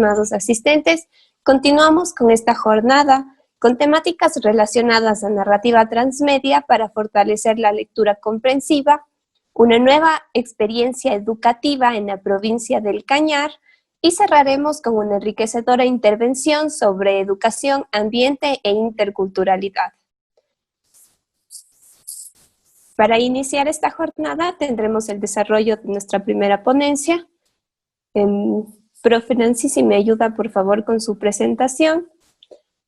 estimados asistentes. Continuamos con esta jornada con temáticas relacionadas a narrativa transmedia para fortalecer la lectura comprensiva, una nueva experiencia educativa en la provincia del Cañar, y cerraremos con una enriquecedora intervención sobre educación, ambiente e interculturalidad. Para iniciar esta jornada tendremos el desarrollo de nuestra primera ponencia. Profe Nancy, si me ayuda por favor con su presentación.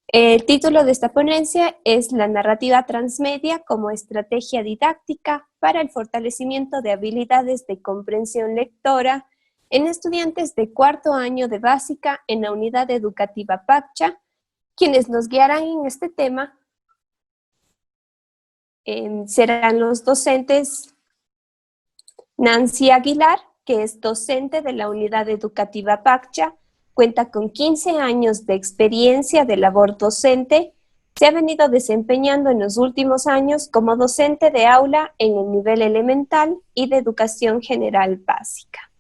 El título de esta ponencia es La narrativa transmedia como estrategia didáctica para el fortalecimiento de habilidades de comprensión lectora en estudiantes de cuarto año de básica en la unidad educativa Paccha. Quienes nos guiarán en este tema serán los docentes Nancy Aguilar, que es docente de la unidad educativa Paccha, cuenta con 15 años de experiencia de labor docente, se ha venido desempeñando en los últimos años como docente de aula en el nivel elemental y de educación general básica.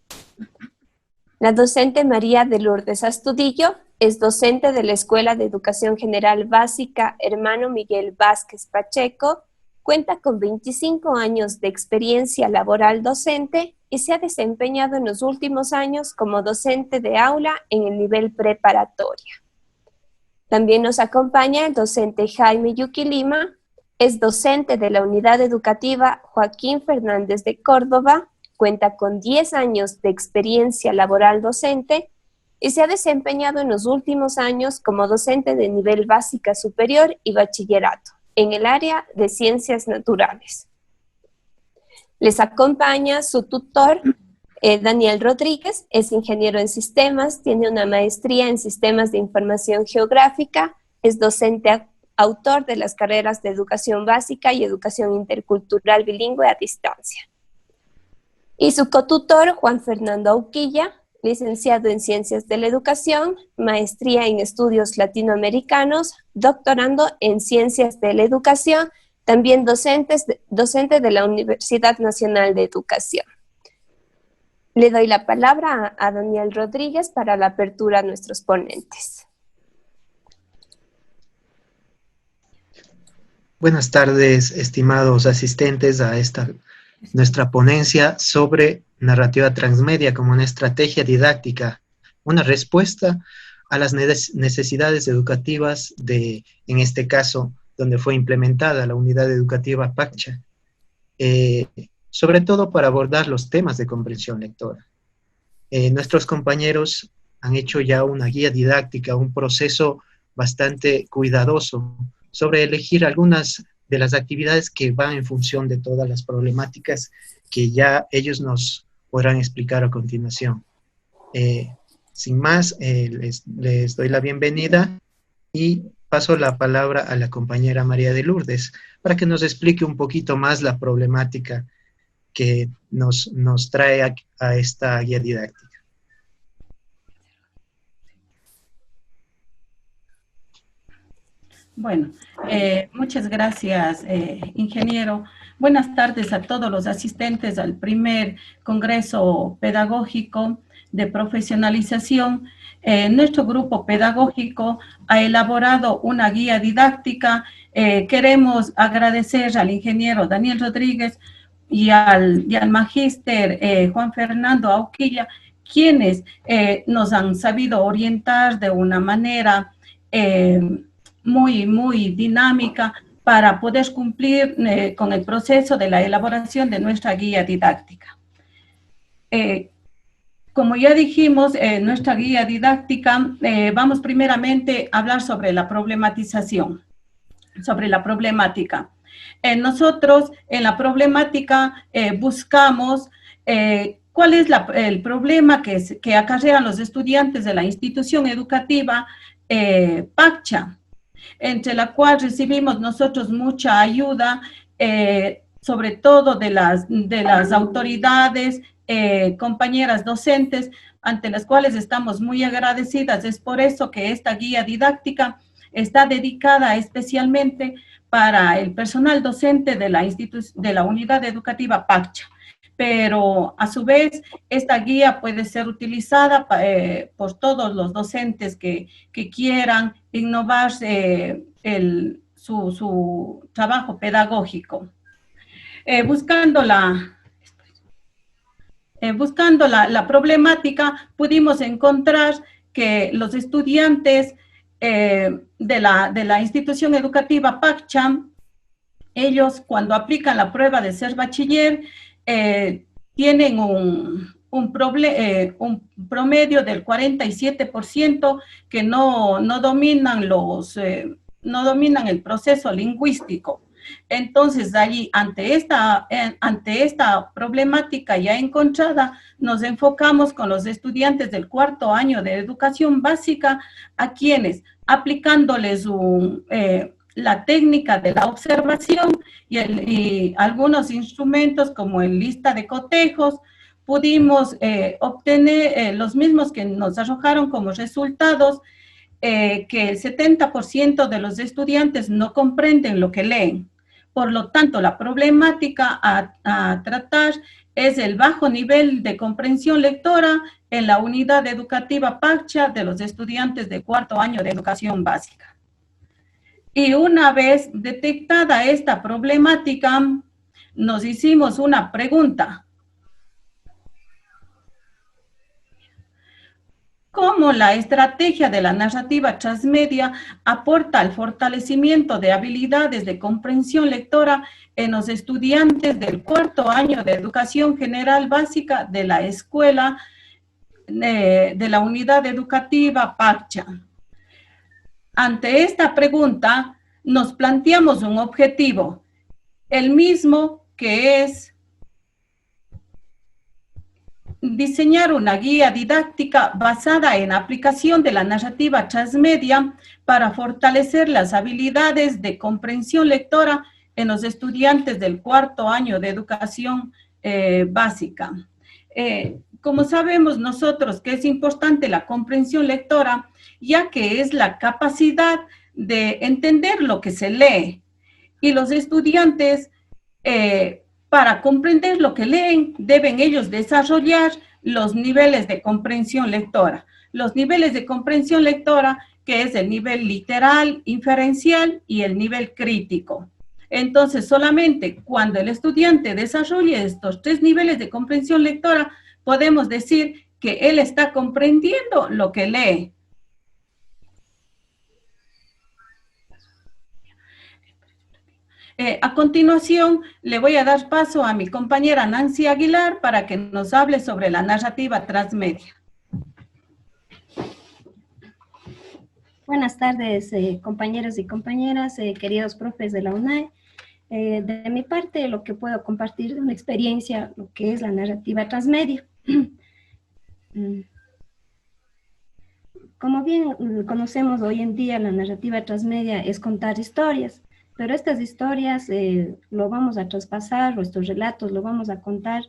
La docente María de Lourdes Astudillo es docente de la Escuela de Educación General Básica Hermano Miguel Vázquez Pacheco, cuenta con 25 años de experiencia laboral docente y se ha desempeñado en los últimos años como docente de aula en el nivel preparatoria. También nos acompaña el docente Jaime Yuki Lima, es docente de la unidad educativa Joaquín Fernández de Córdoba, cuenta con 10 años de experiencia laboral docente y se ha desempeñado en los últimos años como docente de nivel básica superior y bachillerato en el área de ciencias naturales. Les acompaña su tutor, Daniel Rodríguez, es ingeniero en sistemas, tiene una maestría en sistemas de información geográfica, es docente autor de las carreras de educación básica y educación intercultural bilingüe a distancia. Y su cotutor, Juan Fernando Auquilla, licenciado en Ciencias de la Educación, maestría en Estudios Latinoamericanos, doctorando en Ciencias de la Educación, también docente de la Universidad Nacional de Educación. Le doy la palabra a Daniel Rodríguez para la apertura a nuestros ponentes. Buenas tardes, estimados asistentes a nuestra ponencia sobre narrativa transmedia como una estrategia didáctica, una respuesta a las necesidades educativas en este caso, donde fue implementada la unidad educativa Paccha, sobre todo para abordar los temas de comprensión lectora. Nuestros compañeros han hecho ya una guía didáctica, un proceso bastante cuidadoso sobre elegir algunas de las actividades que van en función de todas las problemáticas que ya ellos nos podrán explicar a continuación. Sin más, les doy la bienvenida y paso la palabra a la compañera María de Lourdes para que nos explique un poquito más la problemática que nos trae a esta guía didáctica. Bueno, muchas gracias, ingeniero. Buenas tardes a todos los asistentes al primer Congreso Pedagógico de Profesionalización. Nuestro grupo pedagógico ha elaborado una guía didáctica. Queremos agradecer al ingeniero Daniel Rodríguez y al magíster Juan Fernando Auquilla, quienes nos han sabido orientar de una manera muy dinámica para poder cumplir con el proceso de la elaboración de nuestra guía didáctica. Como ya dijimos, nuestra guía didáctica, vamos primeramente a hablar sobre la problematización, sobre la problemática. Nosotros en la problemática buscamos cuál es el problema que acarrean los estudiantes de la institución educativa Paccha, entre la cual recibimos nosotros mucha ayuda, sobre todo de las autoridades, compañeras docentes, ante las cuales estamos muy agradecidas. Es por eso que esta guía didáctica está dedicada especialmente para el personal docente de la unidad educativa Paccha. pero a su vez esta guía puede ser utilizada por todos los docentes que quieran innovar su trabajo pedagógico. Buscando la problemática, pudimos encontrar que los estudiantes de la institución educativa PACCHA, ellos cuando aplican la prueba de ser bachiller, tienen un promedio del 47% que no dominan no dominan el proceso lingüístico. Entonces, allí, ante esta problemática ya encontrada, nos enfocamos con los estudiantes del cuarto año de educación básica, a quienes, aplicándoles la técnica de la observación y algunos instrumentos como el lista de cotejos, pudimos obtener los mismos que nos arrojaron como resultados, que el 70% de los estudiantes no comprenden lo que leen. Por lo tanto, la problemática a tratar es el bajo nivel de comprensión lectora en la unidad educativa PACCHA de los estudiantes de cuarto año de educación básica. Y una vez detectada esta problemática, nos hicimos una pregunta. ¿Cómo la estrategia de la narrativa transmedia aporta al fortalecimiento de habilidades de comprensión lectora en los estudiantes del cuarto año de educación general básica de la escuela de la unidad educativa PACCHA? Ante esta pregunta, nos planteamos un objetivo, el mismo que es diseñar una guía didáctica basada en aplicación de la narrativa transmedia para fortalecer las habilidades de comprensión lectora en los estudiantes del cuarto año de educación básica. Como sabemos nosotros que es importante la comprensión lectora, ya que es la capacidad de entender lo que se lee. Y los estudiantes, para comprender lo que leen, deben ellos desarrollar los niveles de comprensión lectora. Los niveles de comprensión lectora, que es el nivel literal, inferencial y el nivel crítico. Entonces, solamente cuando el estudiante desarrolle estos 3 niveles de comprensión lectora, podemos decir que él está comprendiendo lo que lee. A continuación, le voy a dar paso a mi compañera Nancy Aguilar para que nos hable sobre la narrativa transmedia. Buenas tardes, compañeros y compañeras, queridos profes de la UNAE. De mi parte, lo que puedo compartir de una experiencia, lo que es la narrativa transmedia. Como bien conocemos hoy en día, la narrativa transmedia es contar historias. Pero estas historias lo vamos a traspasar, o estos relatos lo vamos a contar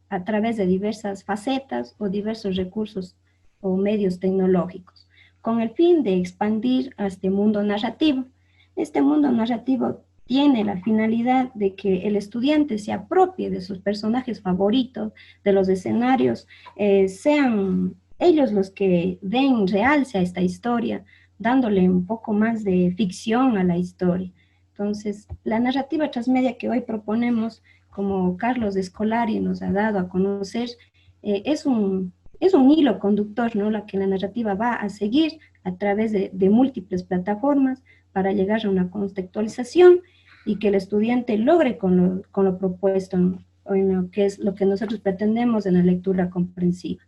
a través de diversas facetas o diversos recursos o medios tecnológicos, con el fin de expandir a este mundo narrativo. Este mundo narrativo tiene la finalidad de que el estudiante se apropie de sus personajes favoritos, de los escenarios, sean ellos los que den realce a esta historia, dándole un poco más de ficción a la historia. Entonces, la narrativa transmedia que hoy proponemos, como Carlos Scolari nos ha dado a conocer, es un hilo conductor, ¿no? La que la narrativa va a seguir a través de múltiples plataformas para llegar a una contextualización y que el estudiante logre con lo propuesto, ¿no? En lo que es lo que nosotros pretendemos en la lectura comprensiva.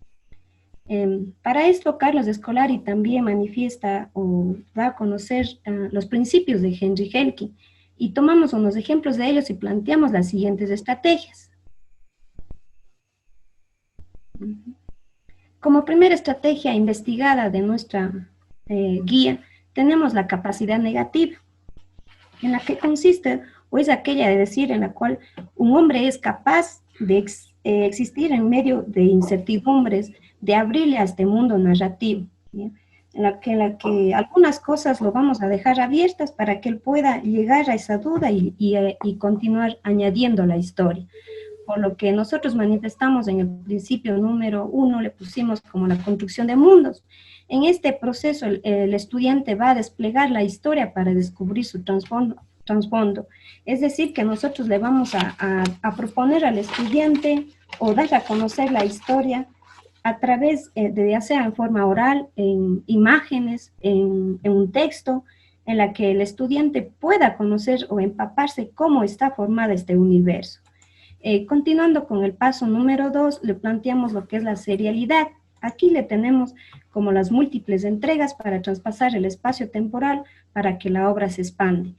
Para esto, Carlos Scolari también manifiesta o da a conocer los principios de Henry Helke, y tomamos unos ejemplos de ellos y planteamos las siguientes estrategias. Como primera estrategia investigada de nuestra guía, tenemos la capacidad negativa, en la que consiste, o es aquella de decir, en la cual un hombre es capaz de existir en medio de incertidumbres, de abrirle a este mundo narrativo, ¿sí? en la que algunas cosas lo vamos a dejar abiertas para que él pueda llegar a esa duda y continuar añadiendo la historia. por lo que nosotros manifestamos en el principio número 1, le pusimos como la construcción de mundos. En este proceso, el estudiante va a desplegar la historia para descubrir su trasfondo. Es decir, que nosotros le vamos a proponer al estudiante o dar a conocer la historia a través de, ya sea en forma oral, en imágenes, en un texto, en la que el estudiante pueda conocer o empaparse cómo está formada este universo. Continuando con el paso número 2, le planteamos lo que es la serialidad. Aquí le tenemos como las múltiples entregas para traspasar el espacio temporal para que la obra se expande.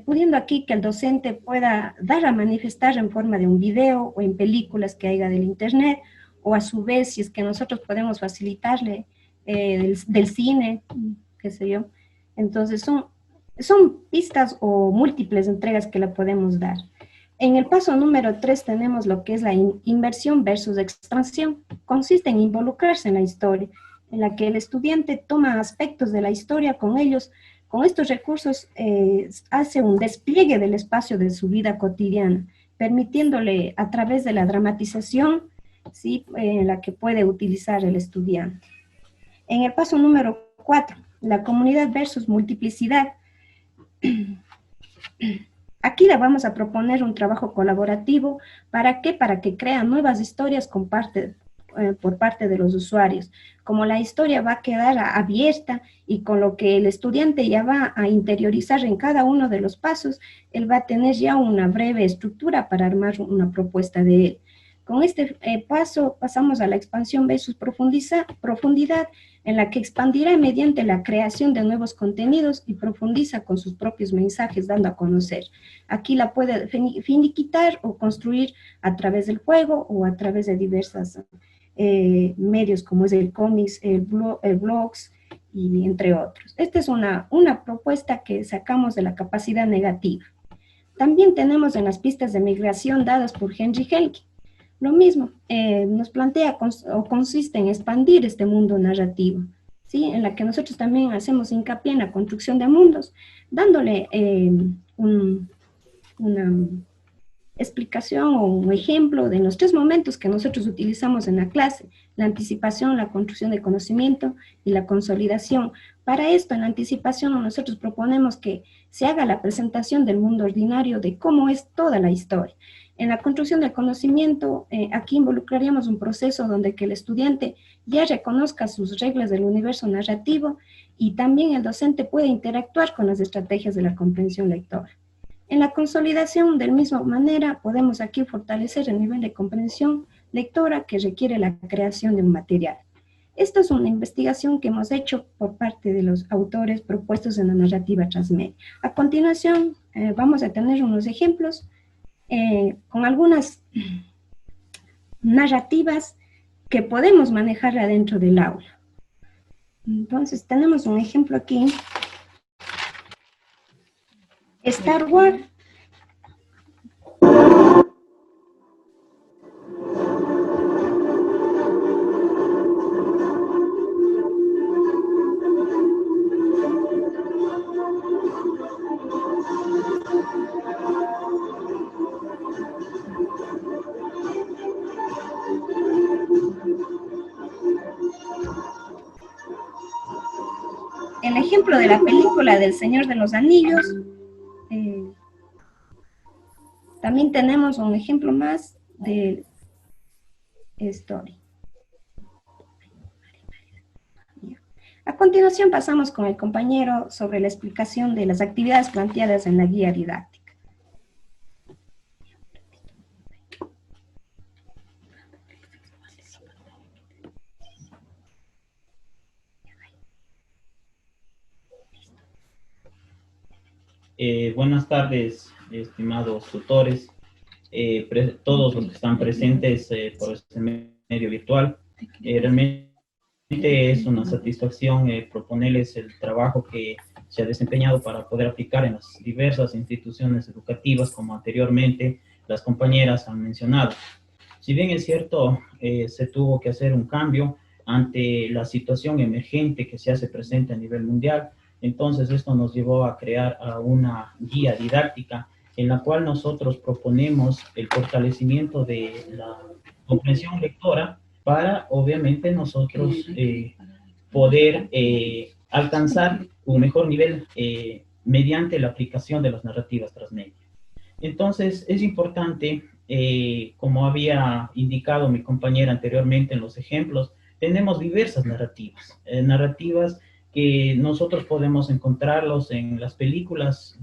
Pudiendo aquí que el docente pueda dar a manifestar en forma de un video o en películas que haya del internet, o a su vez, si es que nosotros podemos facilitarle del cine, qué sé yo. Entonces son pistas o múltiples entregas que le podemos dar. En el paso número 3 tenemos lo que es la inversión versus expansión. Consiste en involucrarse en la historia, en la que el estudiante toma aspectos de la historia con ellos. Con estos recursos hace un despliegue del espacio de su vida cotidiana, permitiéndole a través de la dramatización, ¿sí?, en la que puede utilizar el estudiante. En el paso número 4, la comunidad versus multiplicidad. Aquí le vamos a proponer un trabajo colaborativo. ¿Para qué? Para que crean nuevas historias por parte de los usuarios. Como la historia va a quedar abierta y con lo que el estudiante ya va a interiorizar en cada uno de los pasos, él va a tener ya una breve estructura para armar una propuesta de él. Con este paso pasamos a la expansión versus profundidad, en la que expandirá mediante la creación de nuevos contenidos y profundiza con sus propios mensajes, dando a conocer. Aquí la puede finiquitar o construir a través del juego o a través de diversos medios, como es el cómics, el blogs, y entre otros. Esta es una propuesta que sacamos de la capacidad negativa. También tenemos en las pistas de migración dadas por Henry Henke. Lo mismo, nos plantea o consiste en expandir este mundo narrativo, ¿sí?, en la que nosotros también hacemos hincapié en la construcción de mundos, dándole una explicación o un ejemplo de los 3 momentos que nosotros utilizamos en la clase: la anticipación, la construcción de conocimiento y la consolidación. Para esto, en la anticipación, nosotros proponemos que se haga la presentación del mundo ordinario, de cómo es toda la historia. En la construcción del conocimiento, aquí involucraríamos un proceso donde que el estudiante ya reconozca sus reglas del universo narrativo y también el docente puede interactuar con las estrategias de la comprensión lectora. En la consolidación, de la misma manera, podemos aquí fortalecer el nivel de comprensión lectora que requiere la creación de un material. Esta es una investigación que hemos hecho por parte de los autores propuestos en la narrativa transmedia. A continuación, vamos a tener unos ejemplos con algunas narrativas que podemos manejar adentro del aula. Entonces, tenemos un ejemplo aquí. Star Wars. El ejemplo de la película del Señor de los Anillos. También tenemos un ejemplo más de Story. A continuación pasamos con el compañero sobre la explicación de las actividades planteadas en la guía didáctica. Buenas tardes, estimados tutores, todos los que están presentes por este medio virtual. Realmente es una satisfacción proponerles el trabajo que se ha desempeñado para poder aplicar en las diversas instituciones educativas, como anteriormente las compañeras han mencionado. Si bien es cierto, se tuvo que hacer un cambio ante la situación emergente que se hace presente a nivel mundial, entonces esto nos llevó a crear una guía didáctica en la cual nosotros proponemos el fortalecimiento de la comprensión lectora para, obviamente, nosotros poder alcanzar un mejor nivel mediante la aplicación de las narrativas transmedia. Entonces, es importante, como había indicado mi compañera anteriormente en los ejemplos, tenemos diversas narrativas, narrativas que nosotros podemos encontrarlos en las películas,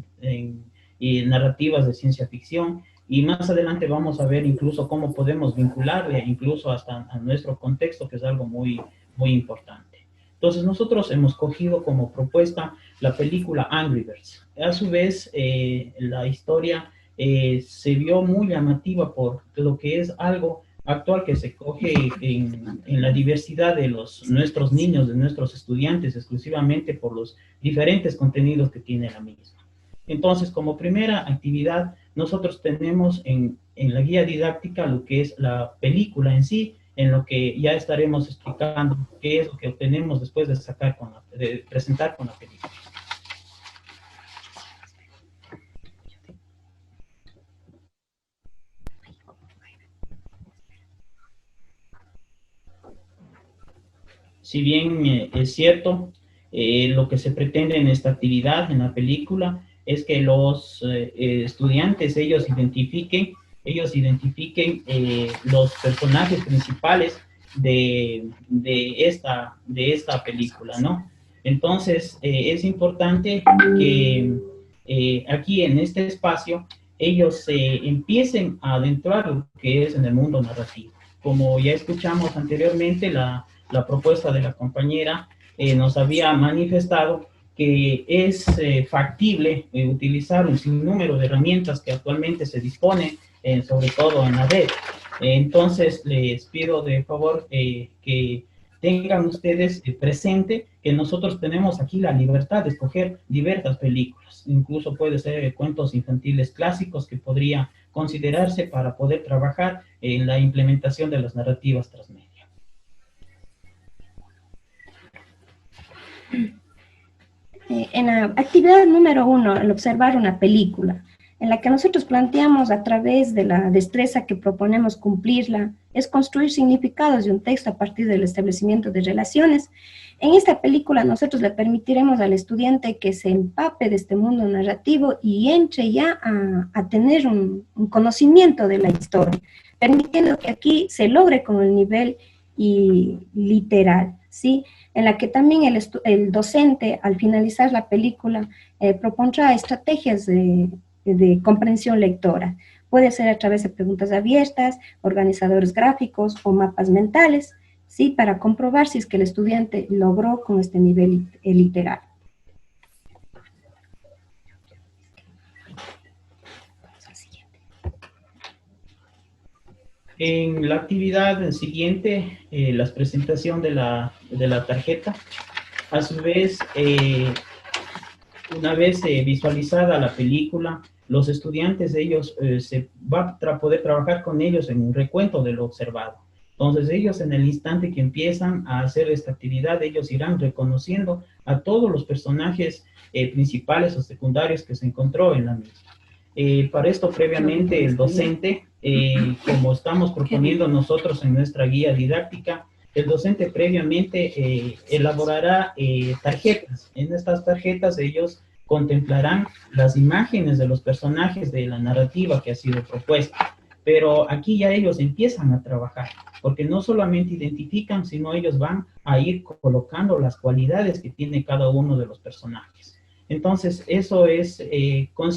y narrativas de ciencia ficción, y más adelante vamos a ver incluso cómo podemos vincularle incluso hasta a nuestro contexto, que es algo muy, muy importante. Entonces nosotros hemos cogido como propuesta la película Angry Birds. A su vez, la historia se vio muy llamativa por lo que es algo actual que se coge en la diversidad de nuestros niños, de nuestros estudiantes, exclusivamente por los diferentes contenidos que tiene la misma. Entonces, como primera actividad, nosotros tenemos en la guía didáctica lo que es la película en sí, en lo que ya estaremos explicando qué es lo que obtenemos después de presentar con la película. Si bien es cierto, lo que se pretende en esta actividad, en la película, es que los estudiantes, ellos identifiquen los personajes principales de esta película, ¿no? Entonces, es importante que aquí en este espacio ellos empiecen a adentrar lo que es en el mundo narrativo. Como ya escuchamos anteriormente, la propuesta de la compañera nos había manifestado que es factible utilizar un sinnúmero de herramientas que actualmente se dispone, sobre todo en la red. Entonces, les pido de favor que tengan ustedes presente que nosotros tenemos aquí la libertad de escoger diversas películas. Incluso puede ser cuentos infantiles clásicos que podría considerarse para poder trabajar en la implementación de las narrativas transmedia. En la actividad número 1, al observar una película, en la que nosotros planteamos a través de la destreza que proponemos cumplirla, es construir significados de un texto a partir del establecimiento de relaciones. En esta película nosotros le permitiremos al estudiante que se empape de este mundo narrativo y entre ya a tener un conocimiento de la historia, permitiendo que aquí se logre con el nivel literal, ¿sí? En la que también el docente, al finalizar la película, propondrá estrategias de comprensión lectora. Puede ser a través de preguntas abiertas, organizadores gráficos o mapas mentales, ¿sí? Para comprobar si es que el estudiante logró con este nivel literario. En la actividad siguiente, la presentación de la tarjeta, a su vez, una vez visualizada la película, los estudiantes, ellos se va a poder trabajar con ellos en un recuento de lo observado. Entonces ellos, en el instante que empiezan a hacer esta actividad, ellos irán reconociendo a todos los personajes principales o secundarios que se encontró en la misma. Para esto, previamente, el docente, como estamos proponiendo nosotros en nuestra guía didáctica, el docente previamente elaborará tarjetas. En estas tarjetas ellos contemplarán las imágenes de los personajes de la narrativa que ha sido propuesta. Pero aquí ya ellos empiezan a trabajar, porque no solamente identifican, sino ellos van a ir colocando las cualidades que tiene cada uno de los personajes. Entonces, eso es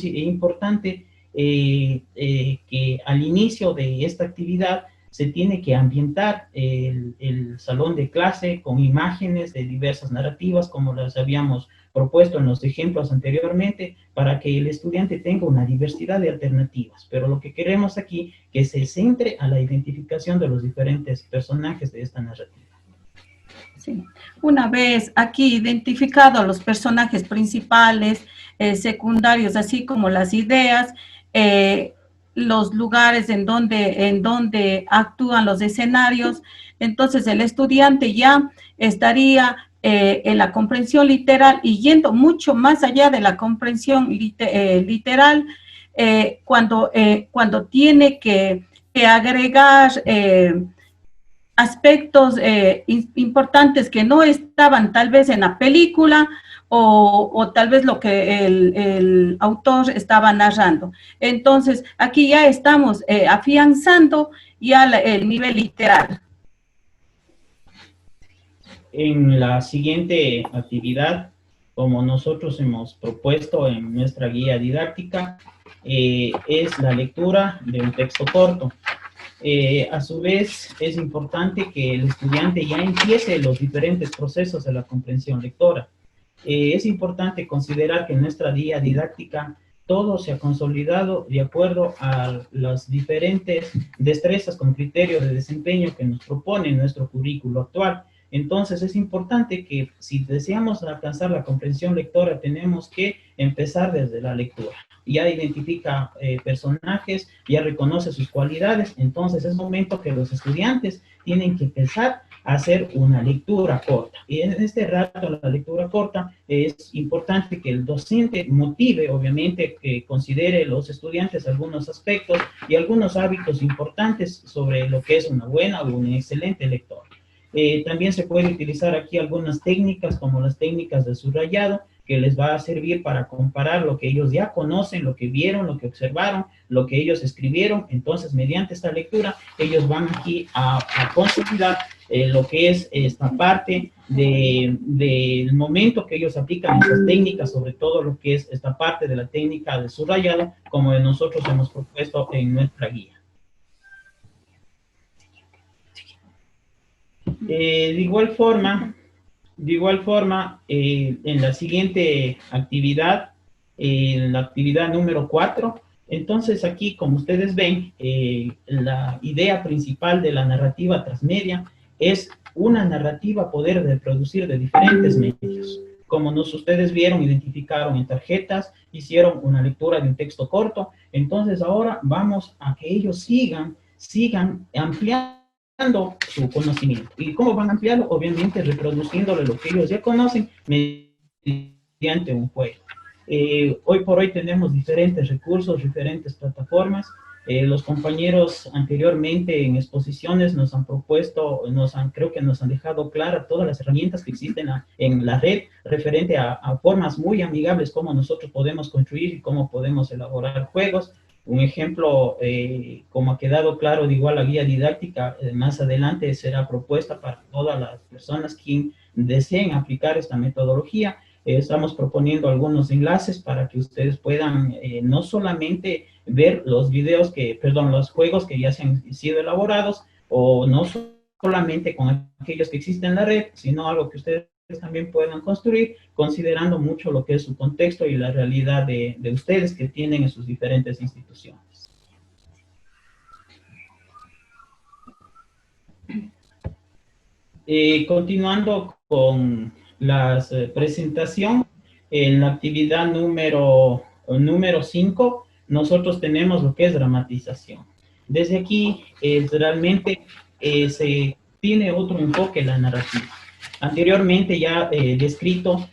importante, que al inicio de esta actividad se tiene que ambientar el salón de clase con imágenes de diversas narrativas, como las habíamos propuesto en los ejemplos anteriormente, para que el estudiante tenga una diversidad de alternativas. Pero lo que queremos aquí, que se centre a la identificación de los diferentes personajes de esta narrativa. Sí. Una vez aquí identificados los personajes principales, secundarios, así como las ideas, los lugares en donde actúan los escenarios, entonces el estudiante ya estaría en la comprensión literal y yendo mucho más allá de la comprensión literal, cuando tiene que agregar aspectos importantes que no estaban tal vez en la película o tal vez lo que el autor estaba narrando. Entonces, aquí ya estamos afianzando ya el nivel literal. En la siguiente actividad, como nosotros hemos propuesto en nuestra guía didáctica, es la lectura de un texto corto. A su vez, es importante que el estudiante ya empiece los diferentes procesos de la comprensión lectora. Es importante considerar que en nuestra guía didáctica todo se ha consolidado de acuerdo a las diferentes destrezas con criterio de desempeño que nos propone nuestro currículo actual. Entonces es importante que si deseamos alcanzar la comprensión lectora tenemos que empezar desde la lectura. Ya identifica personajes, ya reconoce sus cualidades, entonces es momento que los estudiantes tienen que empezar a hacer una lectura corta. Y en este rato, la lectura corta, es importante que el docente motive, obviamente, que considere los estudiantes algunos aspectos y algunos hábitos importantes sobre lo que es una buena o un excelente lector. También se puede utilizar aquí algunas técnicas como las técnicas de subrayado que les va a servir para comparar lo que ellos ya conocen, lo que vieron, lo que observaron, lo que ellos escribieron. Entonces, mediante esta lectura, ellos van aquí a consolidar lo que es esta parte del momento que ellos aplican estas técnicas, sobre todo lo que es esta parte de la técnica de subrayado, como nosotros hemos propuesto en nuestra guía. De igual forma, en la siguiente actividad, en la actividad número 4, entonces aquí, como ustedes ven, la idea principal de la narrativa transmedia es una narrativa poder reproducir de diferentes medios. Como ustedes vieron, identificaron en tarjetas, hicieron una lectura de un texto corto, entonces ahora vamos a que ellos sigan ampliando su conocimiento. ¿Y cómo van a ampliarlo? Obviamente reproduciéndole lo que ellos ya conocen mediante un juego. Hoy por hoy tenemos diferentes recursos, diferentes plataformas. Los compañeros anteriormente en exposiciones nos han propuesto, creo que nos han dejado claras todas las herramientas que existen en la red referente a formas muy amigables como nosotros podemos construir y cómo podemos elaborar juegos. Un ejemplo, como ha quedado claro, de igual la guía didáctica, más adelante será propuesta para todas las personas que deseen aplicar esta metodología. Estamos proponiendo algunos enlaces para que ustedes puedan no solamente ver los los juegos que ya se han sido elaborados, o no solamente con aquellos que existen en la red, sino algo que ustedes también puedan construir, considerando mucho lo que es su contexto y la realidad de ustedes que tienen en sus diferentes instituciones. Continuando con la presentación, en la actividad número 5, nosotros tenemos lo que es dramatización. Desde aquí, realmente se tiene otro enfoque en la narrativa. Anteriormente ya descrito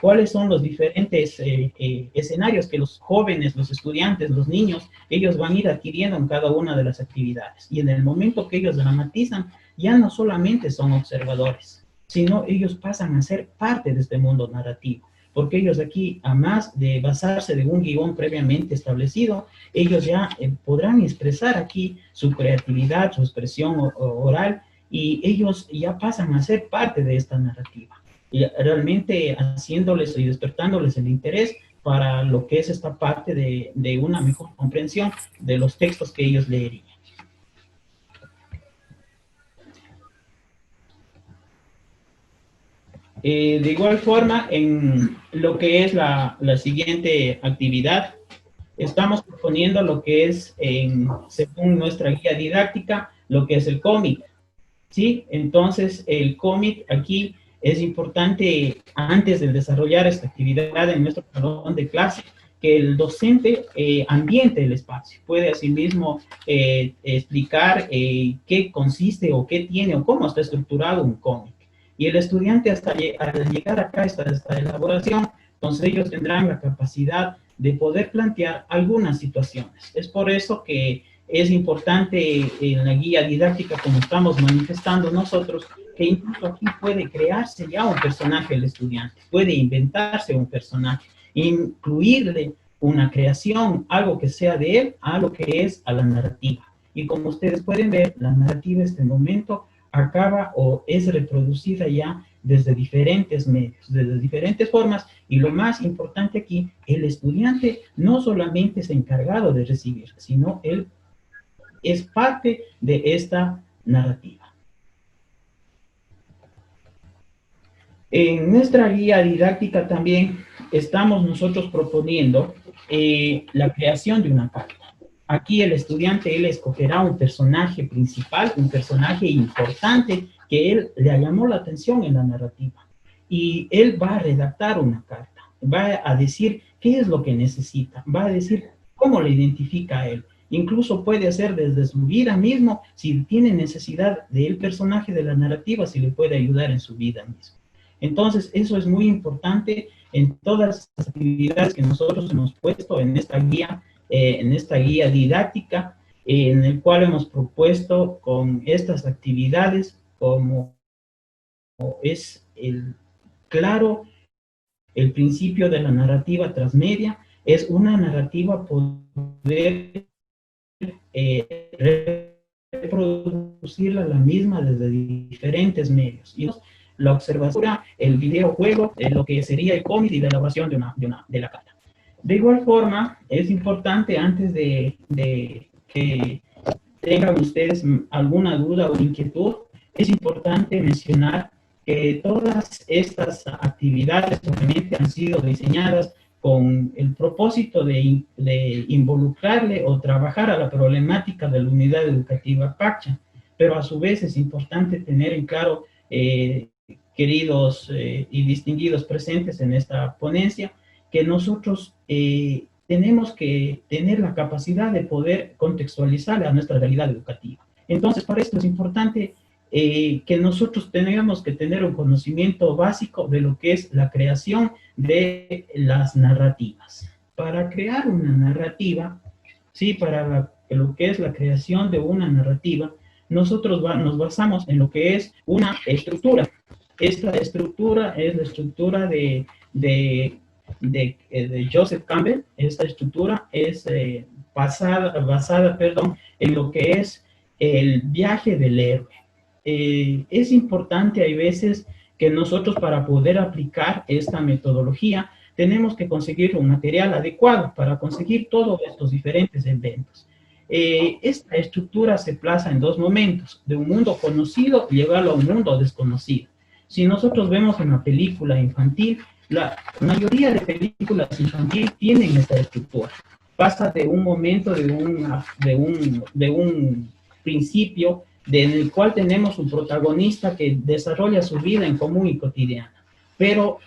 cuáles son los diferentes escenarios que los jóvenes, los estudiantes, los niños, ellos van a ir adquiriendo en cada una de las actividades. Y en el momento que ellos dramatizan, ya no solamente son observadores, sino ellos pasan a ser parte de este mundo narrativo. Porque ellos aquí, a más de basarse de un guión previamente establecido, ellos ya podrán expresar aquí su creatividad, su expresión oral, y ellos ya pasan a ser parte de esta narrativa, y realmente haciéndoles y despertándoles el interés para lo que es esta parte de una mejor comprensión de los textos que ellos leerían. De igual forma, en lo que es la siguiente actividad, estamos proponiendo lo que es, según nuestra guía didáctica, lo que es el cómic. ¿Sí? Entonces, el cómic aquí es importante, antes de desarrollar esta actividad en nuestro salón de clase, que el docente ambiente el espacio. Puede asimismo explicar qué consiste o qué tiene o cómo está estructurado un cómic. Y el estudiante al llegar acá a esta elaboración, entonces ellos tendrán la capacidad de poder plantear algunas situaciones. Es por eso que es importante en la guía didáctica, como estamos manifestando nosotros, que incluso aquí puede crearse ya un personaje el estudiante, puede inventarse un personaje, incluirle una creación, algo que sea de él, a lo que es a la narrativa. Y como ustedes pueden ver, la narrativa en este momento acaba o es reproducida ya desde diferentes medios, desde diferentes formas, y lo más importante aquí, el estudiante no solamente es encargado de recibir, sino él es parte de esta narrativa. En nuestra guía didáctica también estamos nosotros proponiendo la creación de una carta. Aquí el estudiante, él escogerá un personaje principal, un personaje importante que él le llamó la atención en la narrativa. Y él va a redactar una carta, va a decir qué es lo que necesita, va a decir cómo le identifica a él. Incluso puede hacer desde su vida mismo, si tiene necesidad del personaje de la narrativa, si le puede ayudar en su vida misma. Entonces, eso es muy importante en todas las actividades que nosotros hemos puesto en esta guía didáctica, en el cual hemos propuesto con estas actividades como es claro, el principio de la narrativa transmedia es una narrativa poder reproducirla la misma desde diferentes medios. Y la observación, el videojuego, lo que sería el cómic y la elaboración de la carta. De igual forma, es importante antes de que tengan ustedes alguna duda o inquietud, es importante mencionar que todas estas actividades obviamente han sido diseñadas con el propósito de involucrarle o trabajar a la problemática de la unidad educativa PACCHA, pero a su vez es importante tener en claro, queridos y distinguidos presentes en esta ponencia, que nosotros tenemos que tener la capacidad de poder contextualizar a nuestra realidad educativa. Entonces, para esto es importante que nosotros tengamos que tener un conocimiento básico de lo que es la creación de las narrativas. Para crear una narrativa, sí, para lo que es la creación de una narrativa, nosotros nos basamos en lo que es una estructura. Esta estructura es la estructura de Joseph Campbell. Esta estructura es basada en lo que es el viaje del héroe. Es importante, hay veces, que nosotros para poder aplicar esta metodología tenemos que conseguir un material adecuado para conseguir todos estos diferentes eventos. Esta estructura se plaza en dos momentos, de un mundo conocido y llevarlo a un mundo desconocido. Si nosotros vemos una película infantil, la mayoría de películas infantiles tienen esta estructura. Pasa de un momento, de un principio en el cual tenemos un protagonista que desarrolla su vida en común y cotidiana. Pero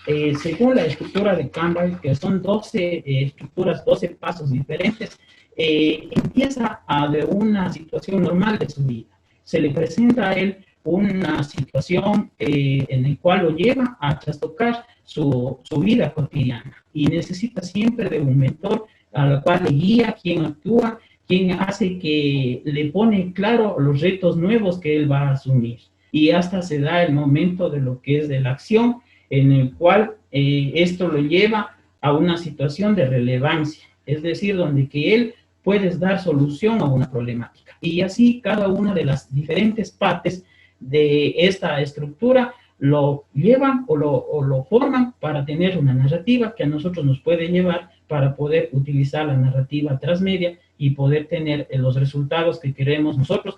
según la estructura de Campbell, que son 12 estructuras, 12 pasos diferentes, empieza de una situación normal de su vida. Se le presenta a él una situación en la cual lo lleva a trastocar su vida cotidiana y necesita siempre de un mentor al cual le guía, quien actúa, quien hace que le pone claro los retos nuevos que él va a asumir. Y hasta se da el momento de lo que es de la acción, en el cual esto lo lleva a una situación de relevancia, es decir, donde que él puede dar solución a una problemática. Y así cada una de las diferentes partes de esta estructura lo llevan o lo forman para tener una narrativa que a nosotros nos puede llevar para poder utilizar la narrativa transmedia y poder tener los resultados que queremos nosotros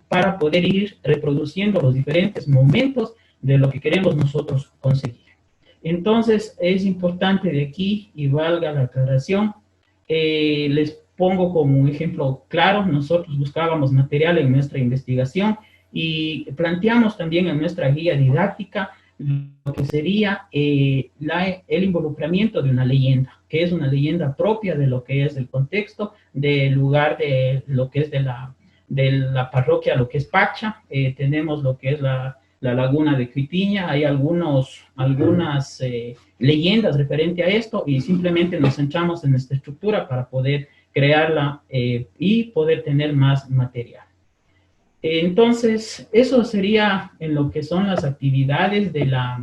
para poder ir reproduciendo los diferentes momentos de lo que queremos nosotros conseguir. Entonces, es importante de aquí, y valga la aclaración, les pongo como un ejemplo claro, nosotros buscábamos material en nuestra investigación y planteamos también en nuestra guía didáctica lo que sería el involucramiento de una leyenda, que es una leyenda propia de lo que es el contexto, del lugar de lo que es de la parroquia, lo que es PACCHA. Tenemos lo que es la laguna de Quitiña. Hay algunas leyendas referente a esto y simplemente nos centramos en esta estructura para poder crearla y poder tener más material. Entonces, eso sería en lo que son las actividades de la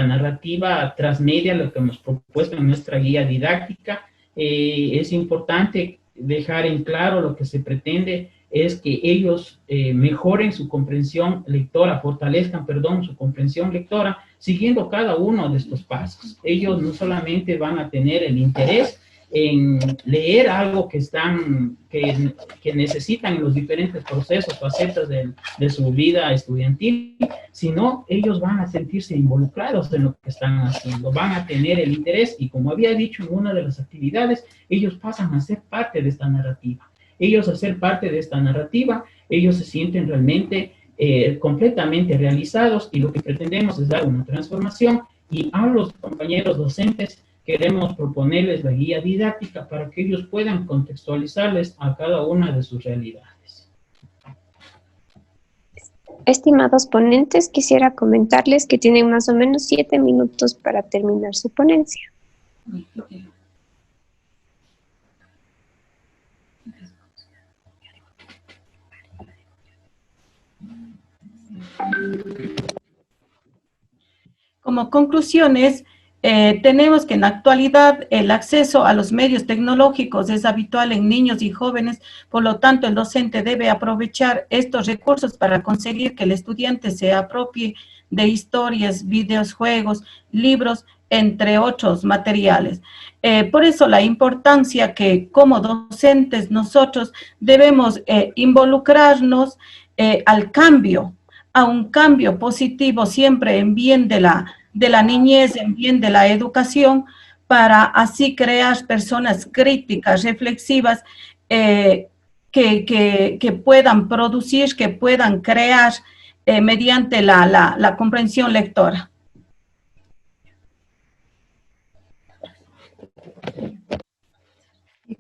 narrativa transmedia, lo que hemos propuesto en nuestra guía didáctica. Es importante dejar en claro lo que se pretende es que ellos mejoren su comprensión lectora, fortalezcan, perdón, su comprensión lectora, siguiendo cada uno de estos pasos. Ellos no solamente van a tener el interés en leer algo que necesitan en los diferentes procesos, facetas de su vida estudiantil, sino ellos van a sentirse involucrados en lo que están haciendo, van a tener el interés y, como había dicho en una de las actividades, ellos pasan a ser parte de esta narrativa. Ellos, al ser parte de esta narrativa, ellos se sienten realmente completamente realizados, y lo que pretendemos es dar una transformación, y a los compañeros docentes queremos proponerles la guía didáctica para que ellos puedan contextualizarles a cada una de sus realidades. Estimados ponentes, quisiera comentarles que tienen más o menos 7 minutos para terminar su ponencia. Como conclusiones, tenemos que en la actualidad el acceso a los medios tecnológicos es habitual en niños y jóvenes, por lo tanto el docente debe aprovechar estos recursos para conseguir que el estudiante se apropie de historias, videojuegos, libros, entre otros materiales. Por eso la importancia que como docentes nosotros debemos involucrarnos al cambio, a un cambio positivo siempre en bien de la niñez, en bien de la educación, para así crear personas críticas, reflexivas, que puedan producir, que puedan crear mediante la comprensión lectora.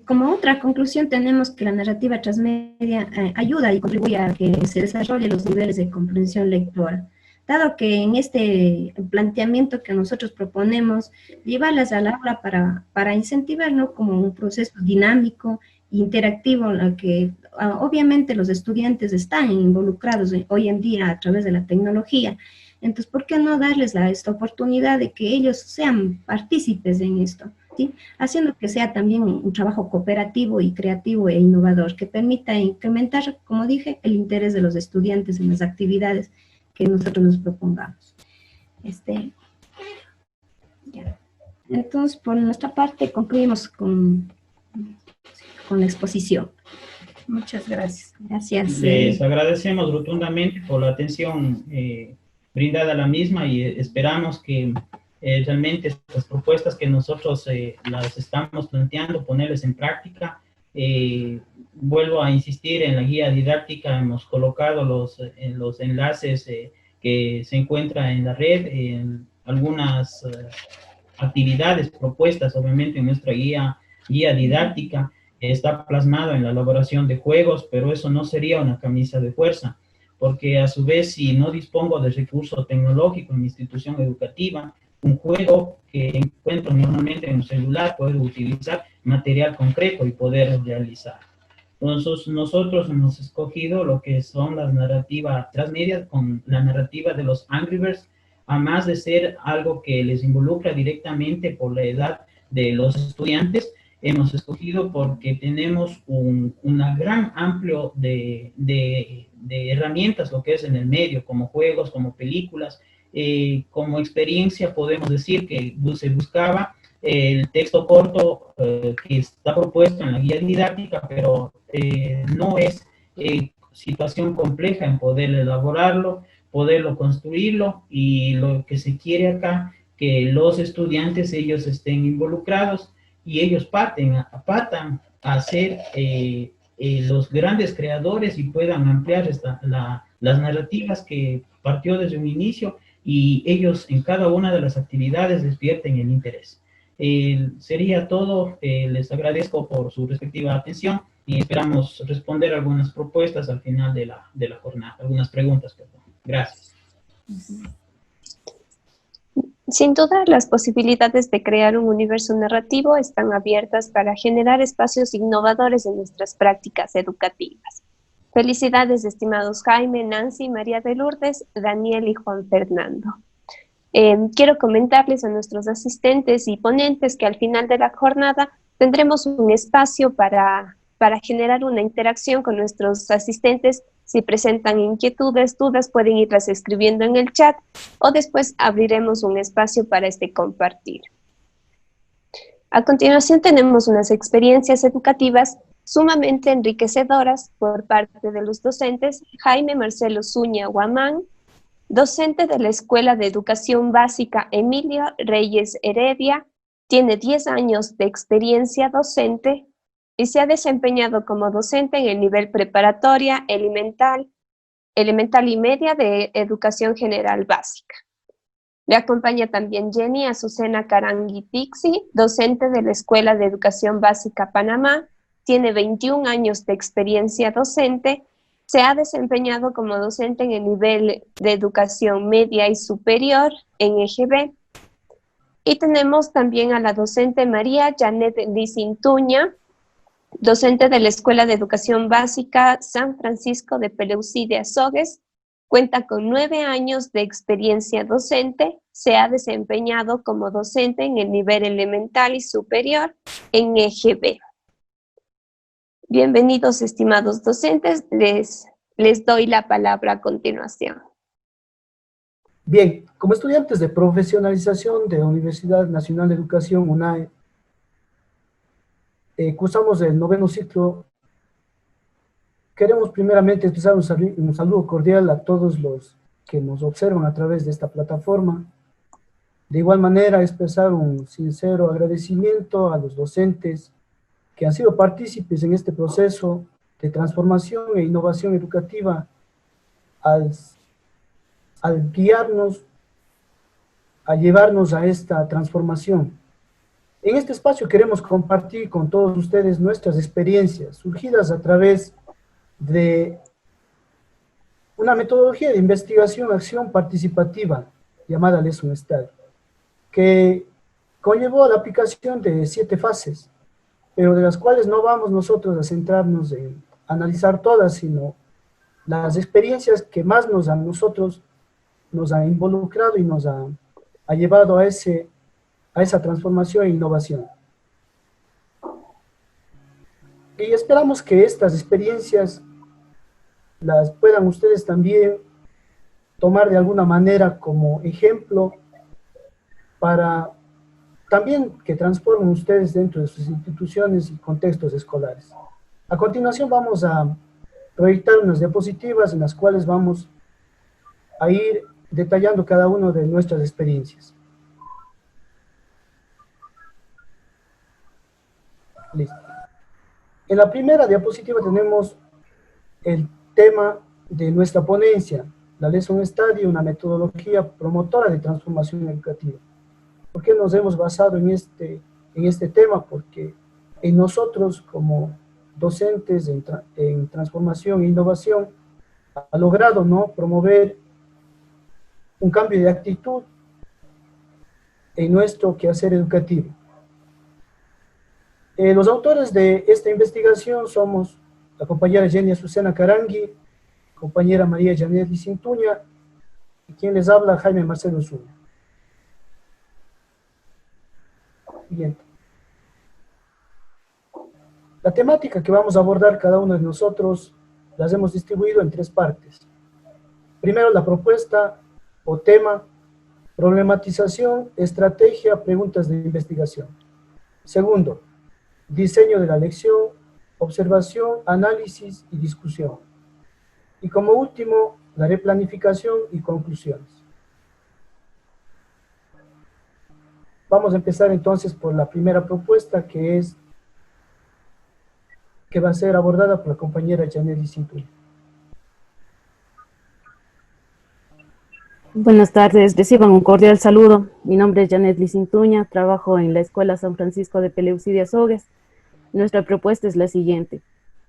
Como otra conclusión tenemos que la narrativa transmedia ayuda y contribuye a que se desarrollen los niveles de comprensión lectora. Dado que en este planteamiento que nosotros proponemos, llevarlas al aula para incentivarnos como un proceso dinámico, interactivo, en el que obviamente los estudiantes están involucrados hoy en día a través de la tecnología. Entonces, ¿por qué no darles esta oportunidad de que ellos sean partícipes en esto? ¿Sí? Haciendo que sea también un trabajo cooperativo y creativo e innovador, que permita incrementar, como dije, el interés de los estudiantes en las actividades que nosotros nos propongamos. Ya. Entonces, por nuestra parte, concluimos con la exposición. Muchas gracias. Gracias. Les agradecemos rotundamente por la atención brindada a la misma, y esperamos que realmente estas propuestas que nosotros las estamos planteando, ponerles en práctica. Vuelvo a insistir, en la guía didáctica hemos colocado los enlaces que se encuentran en la red, en algunas actividades propuestas, obviamente, en nuestra guía didáctica. Está plasmado en la elaboración de juegos, pero eso no sería una camisa de fuerza, porque a su vez, si no dispongo de recurso tecnológico en mi institución educativa, un juego que encuentro normalmente en un celular, puedo utilizar material concreto y poder realizar. Entonces, nosotros hemos escogido lo que son las narrativas transmedia, con la narrativa de los Angry Birds, a más de ser algo que les involucra directamente por la edad de los estudiantes. Hemos escogido porque tenemos una gran amplio de herramientas, lo que es en el medio, como juegos, como películas. Como experiencia podemos decir que se buscaba el texto corto que está propuesto en la guía didáctica, pero no es situación compleja en poder elaborarlo, poderlo construirlo, y lo que se quiere acá, que los estudiantes ellos estén involucrados y ellos partan a ser los grandes creadores y puedan ampliar las narrativas que partió desde un inicio, y ellos en cada una de las actividades despierten el interés. Sería todo. Les agradezco por su respectiva atención y esperamos responder algunas propuestas al final de la jornada, algunas preguntas, perdón. Gracias. Sin duda, las posibilidades de crear un universo narrativo están abiertas para generar espacios innovadores en nuestras prácticas educativas. Felicidades, estimados Jaime, Nancy, María de Lourdes, Daniel y Juan Fernando. Quiero comentarles a nuestros asistentes y ponentes que al final de la jornada tendremos un espacio para generar una interacción con nuestros asistentes. Si presentan inquietudes, dudas, pueden irlas escribiendo en el chat o después abriremos un espacio para compartir. A continuación tenemos unas experiencias educativas sumamente enriquecedoras por parte de los docentes. Jaime Marcelo Zúñiga Guamán, docente de la Escuela de Educación Básica Emilio Reyes Heredia, tiene 10 años de experiencia docente y se ha desempeñado como docente en el nivel preparatoria, elemental y media de Educación General Básica. Le acompaña también Jenny Azucena Carangui Pixi, docente de la Escuela de Educación Básica Panamá, tiene 21 años de experiencia docente, se ha desempeñado como docente en el nivel de Educación Media y Superior en EGB. Y tenemos también a la docente María Janet Licintuña, docente de la Escuela de Educación Básica San Francisco de Peleucí de Azogues, cuenta con 9 años de experiencia docente, se ha desempeñado como docente en el nivel elemental y superior en EGB. Bienvenidos, estimados docentes, les doy la palabra a continuación. Bien, como estudiantes de profesionalización de la Universidad Nacional de Educación, UNAE, cursamos el 9º ciclo. Queremos primeramente expresar un saludo cordial a todos los que nos observan a través de esta plataforma. De igual manera, expresar un sincero agradecimiento a los docentes que han sido partícipes en este proceso de transformación e innovación educativa al guiarnos, a llevarnos a esta transformación. En este espacio queremos compartir con todos ustedes nuestras experiencias surgidas a través de una metodología de investigación-acción participativa llamada Lesson Study, que conllevó a la aplicación de 7 fases, pero de las cuales no vamos nosotros a centrarnos en analizar todas, sino las experiencias que más a nosotros nos han involucrado y nos ha llevado a esa transformación e innovación. Y esperamos que estas experiencias las puedan ustedes también tomar de alguna manera como ejemplo para también que transformen ustedes dentro de sus instituciones y contextos escolares. A continuación vamos a proyectar unas diapositivas en las cuales vamos a ir detallando cada una de nuestras experiencias. Listo. En la primera diapositiva tenemos el tema de nuestra ponencia, la Lesson Study, una metodología promotora de transformación educativa. ¿Por qué nos hemos basado en este tema? Porque en nosotros como docentes en transformación e innovación ha logrado, ¿no?, promover un cambio de actitud en nuestro quehacer educativo. Los autores de esta investigación somos la compañera Jenny Azucena Carangui, compañera María Janet Licintuña, y quien les habla, Jaime Marcelo Zúñiga. Siguiente. La temática que vamos a abordar cada uno de nosotros las hemos distribuido en 3 partes. Primero, la propuesta o tema, problematización, estrategia, preguntas de investigación. Segundo, diseño de la lección, observación, análisis y discusión. Y como último, la replanificación y conclusiones. Vamos a empezar entonces por la primera propuesta, que va a ser abordada por la compañera Janet Licintuña. Buenas tardes, reciban un cordial saludo. Mi nombre es Janet Licintuña, trabajo en la Escuela San Francisco de Peleucí de Azogues. Nuestra propuesta es la siguiente: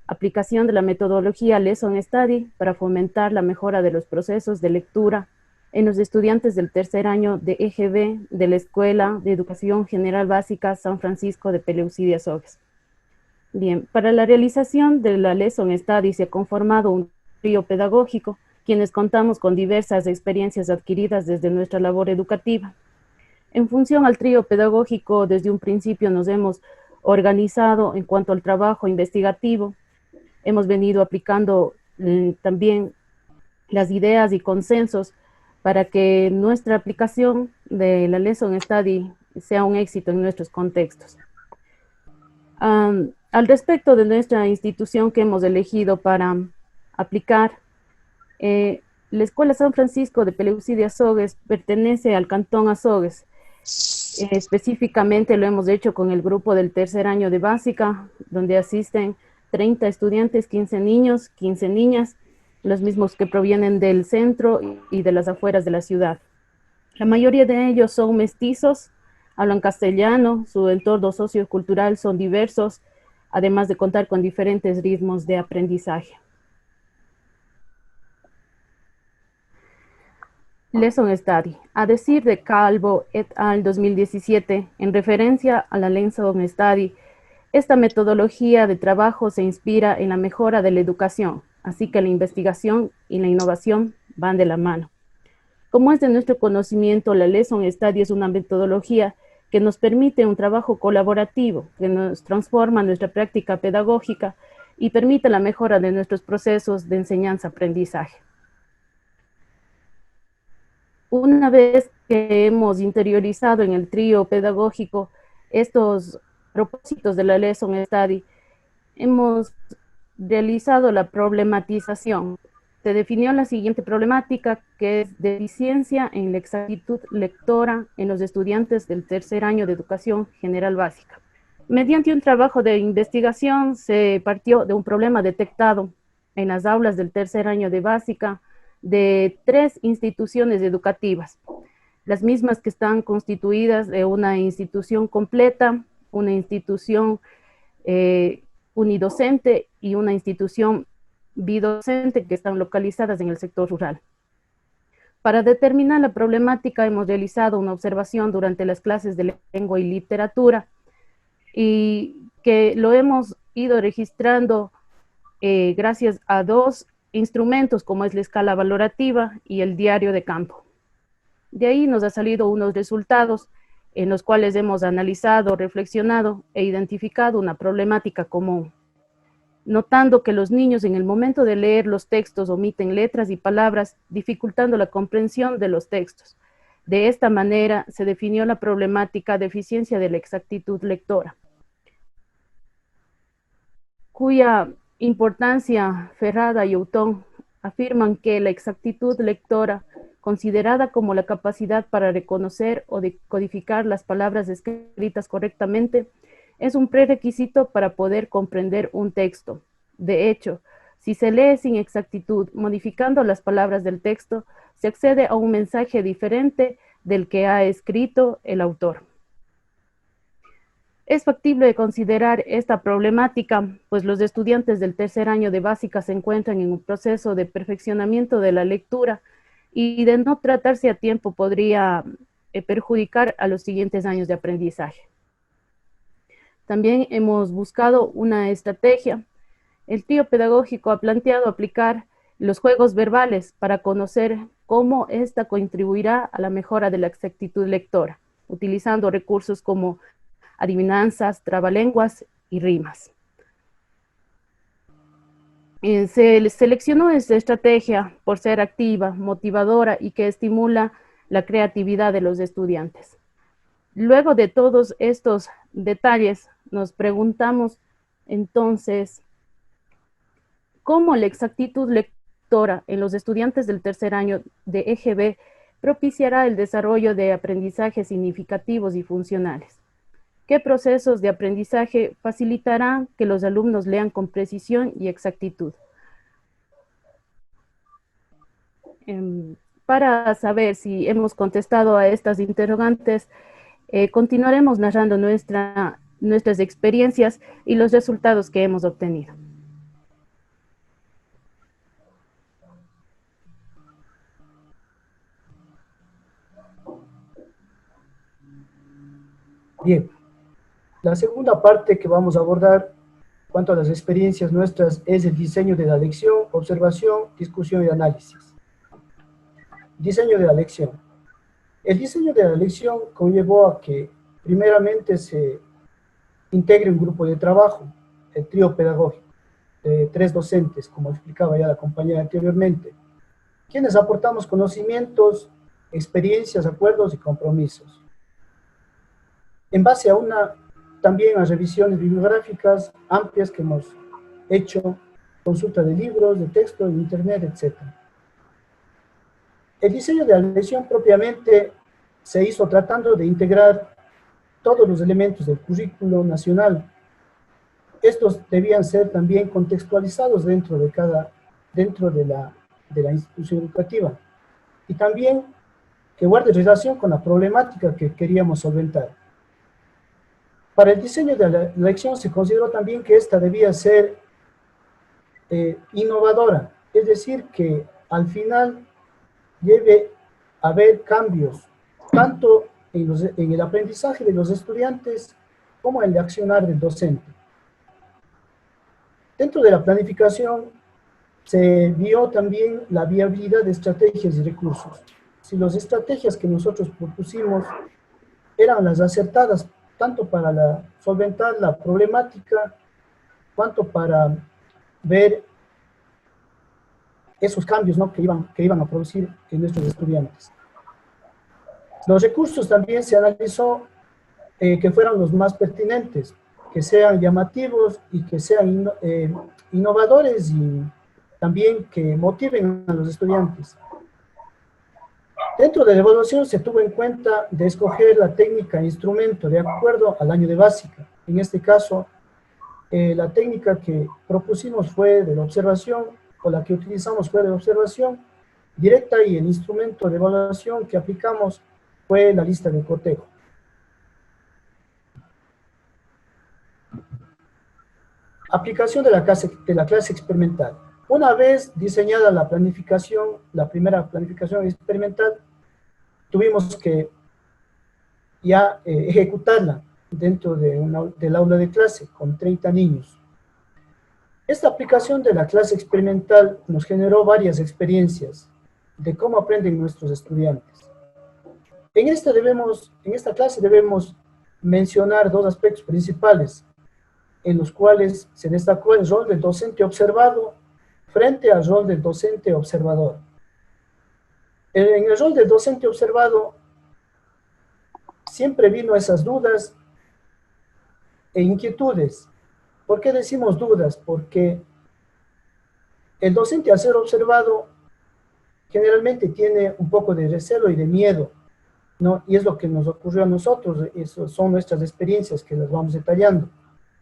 aplicación de la metodología Lesson Study para fomentar la mejora de los procesos de lectura en los estudiantes del tercer año de EGB de la Escuela de Educación General Básica San Francisco de Peleucidi Azogues. Bien, para la realización de la Lesson Study se ha conformado un trío pedagógico, quienes contamos con diversas experiencias adquiridas desde nuestra labor educativa. En función al trío pedagógico, desde un principio nos hemos organizado en cuanto al trabajo investigativo. Hemos venido aplicando también las ideas y consensos para que nuestra aplicación de la Lesson Study sea un éxito en nuestros contextos. Al respecto de nuestra institución que hemos elegido para aplicar, la Escuela San Francisco de Peleucidi Azogues pertenece al Cantón Azogues. Específicamente lo hemos hecho con el grupo del tercer año de básica, donde asisten 30 estudiantes, 15 niños, 15 niñas, los mismos que provienen del centro y de las afueras de la ciudad. La mayoría de ellos son mestizos, hablan castellano, su entorno sociocultural son diversos, además de contar con diferentes ritmos de aprendizaje. Lesson Study. A decir de Calvo et al. 2017, en referencia a la Lesson Study, esta metodología de trabajo se inspira en la mejora de la educación, así que la investigación y la innovación van de la mano. Como es de nuestro conocimiento, la Lesson Study es una metodología que nos permite un trabajo colaborativo, que nos transforma nuestra práctica pedagógica y permite la mejora de nuestros procesos de enseñanza-aprendizaje. Una vez que hemos interiorizado en el trío pedagógico estos propósitos de la Lesson Study, hemos realizado la problematización. Se definió la siguiente problemática, que es deficiencia en la exactitud lectora en los estudiantes del tercer año de educación general básica. Mediante un trabajo de investigación se partió de un problema detectado en las aulas del tercer año de básica de 3 instituciones educativas, las mismas que están constituidas de una institución completa, una institución unidocente y una institución bidocente que están localizadas en el sector rural. Para determinar la problemática hemos realizado una observación durante las clases de lengua y literatura y que lo hemos ido registrando gracias a 2 instrumentos como es la escala valorativa y el diario de campo. De ahí nos ha salido unos resultados en los cuales hemos analizado, reflexionado e identificado una problemática común, notando que los niños en el momento de leer los textos omiten letras y palabras, dificultando la comprensión de los textos. De esta manera se definió la problemática de deficiencia de la exactitud lectora, cuya importancia Ferrada y Houghton afirman que la exactitud lectora, considerada como la capacidad para reconocer o decodificar las palabras escritas correctamente, es un prerequisito para poder comprender un texto. De hecho, si se lee sin exactitud, modificando las palabras del texto, se accede a un mensaje diferente del que ha escrito el autor. Es factible considerar esta problemática, pues los estudiantes del tercer año de básica se encuentran en un proceso de perfeccionamiento de la lectura y de no tratarse a tiempo podría perjudicar a los siguientes años de aprendizaje. También hemos buscado una estrategia. El trío pedagógico ha planteado aplicar los juegos verbales para conocer cómo ésta contribuirá a la mejora de la exactitud lectora, utilizando recursos como adivinanzas, trabalenguas y rimas. Se seleccionó esta estrategia por ser activa, motivadora y que estimula la creatividad de los estudiantes. Luego de todos estos detalles, nos preguntamos entonces, ¿cómo la exactitud lectora en los estudiantes del tercer año de EGB propiciará el desarrollo de aprendizajes significativos y funcionales? ¿Qué procesos de aprendizaje facilitarán que los alumnos lean con precisión y exactitud? Para saber si hemos contestado a estas interrogantes, continuaremos narrando nuestras experiencias y los resultados que hemos obtenido. Bien, la segunda parte que vamos a abordar en cuanto a las experiencias nuestras es el diseño de la lección, observación, discusión y análisis. Diseño de la lección. El diseño de la lección conllevó a que primeramente se integre un grupo de trabajo, el trío pedagógico, de 3 docentes, como explicaba ya la compañera anteriormente, quienes aportamos conocimientos, experiencias, acuerdos y compromisos. En base a también a revisiones bibliográficas amplias que hemos hecho, consulta de libros, de texto, de internet, etc. El diseño de la lección propiamente se hizo tratando de integrar todos los elementos del currículo nacional. Estos debían ser también contextualizados dentro de la institución educativa y también que guarde relación con la problemática que queríamos solventar. Para el diseño de la lección se consideró también que esta debía ser innovadora, es decir, que al final debe haber cambios, tanto en el aprendizaje de los estudiantes como en el accionar del docente. Dentro de la planificación se vio también la viabilidad de estrategias y recursos. Si las estrategias que nosotros propusimos eran las acertadas, tanto para solventar la problemática, cuanto para ver esos cambios, ¿no?, que iban a producir en nuestros estudiantes. Los recursos también se analizó que fueran los más pertinentes, que sean llamativos y que sean innovadores y también que motiven a los estudiantes. Dentro de la evaluación se tuvo en cuenta de escoger la técnica e instrumento de acuerdo al año de básica. En este caso, la técnica que propusimos fue de la observación, o la que utilizamos fue de la observación directa, y el instrumento de evaluación que aplicamos fue la lista de cotejo. Aplicación de la clase experimental. Una vez diseñada la planificación, la primera planificación experimental, tuvimos que ya ejecutarla dentro del aula de clase con 30 niños. Esta aplicación de la clase experimental nos generó varias experiencias de cómo aprenden nuestros estudiantes. En esta clase debemos mencionar dos aspectos principales, en los cuales se destacó el rol del docente observado frente al rol del docente observador. En el rol del docente observado siempre vino esas dudas e inquietudes. ¿Por qué decimos dudas? Porque el docente, al ser observado, generalmente tiene un poco de recelo y de miedo, ¿no? Y es lo que nos ocurrió a nosotros, eso son nuestras experiencias que las vamos detallando,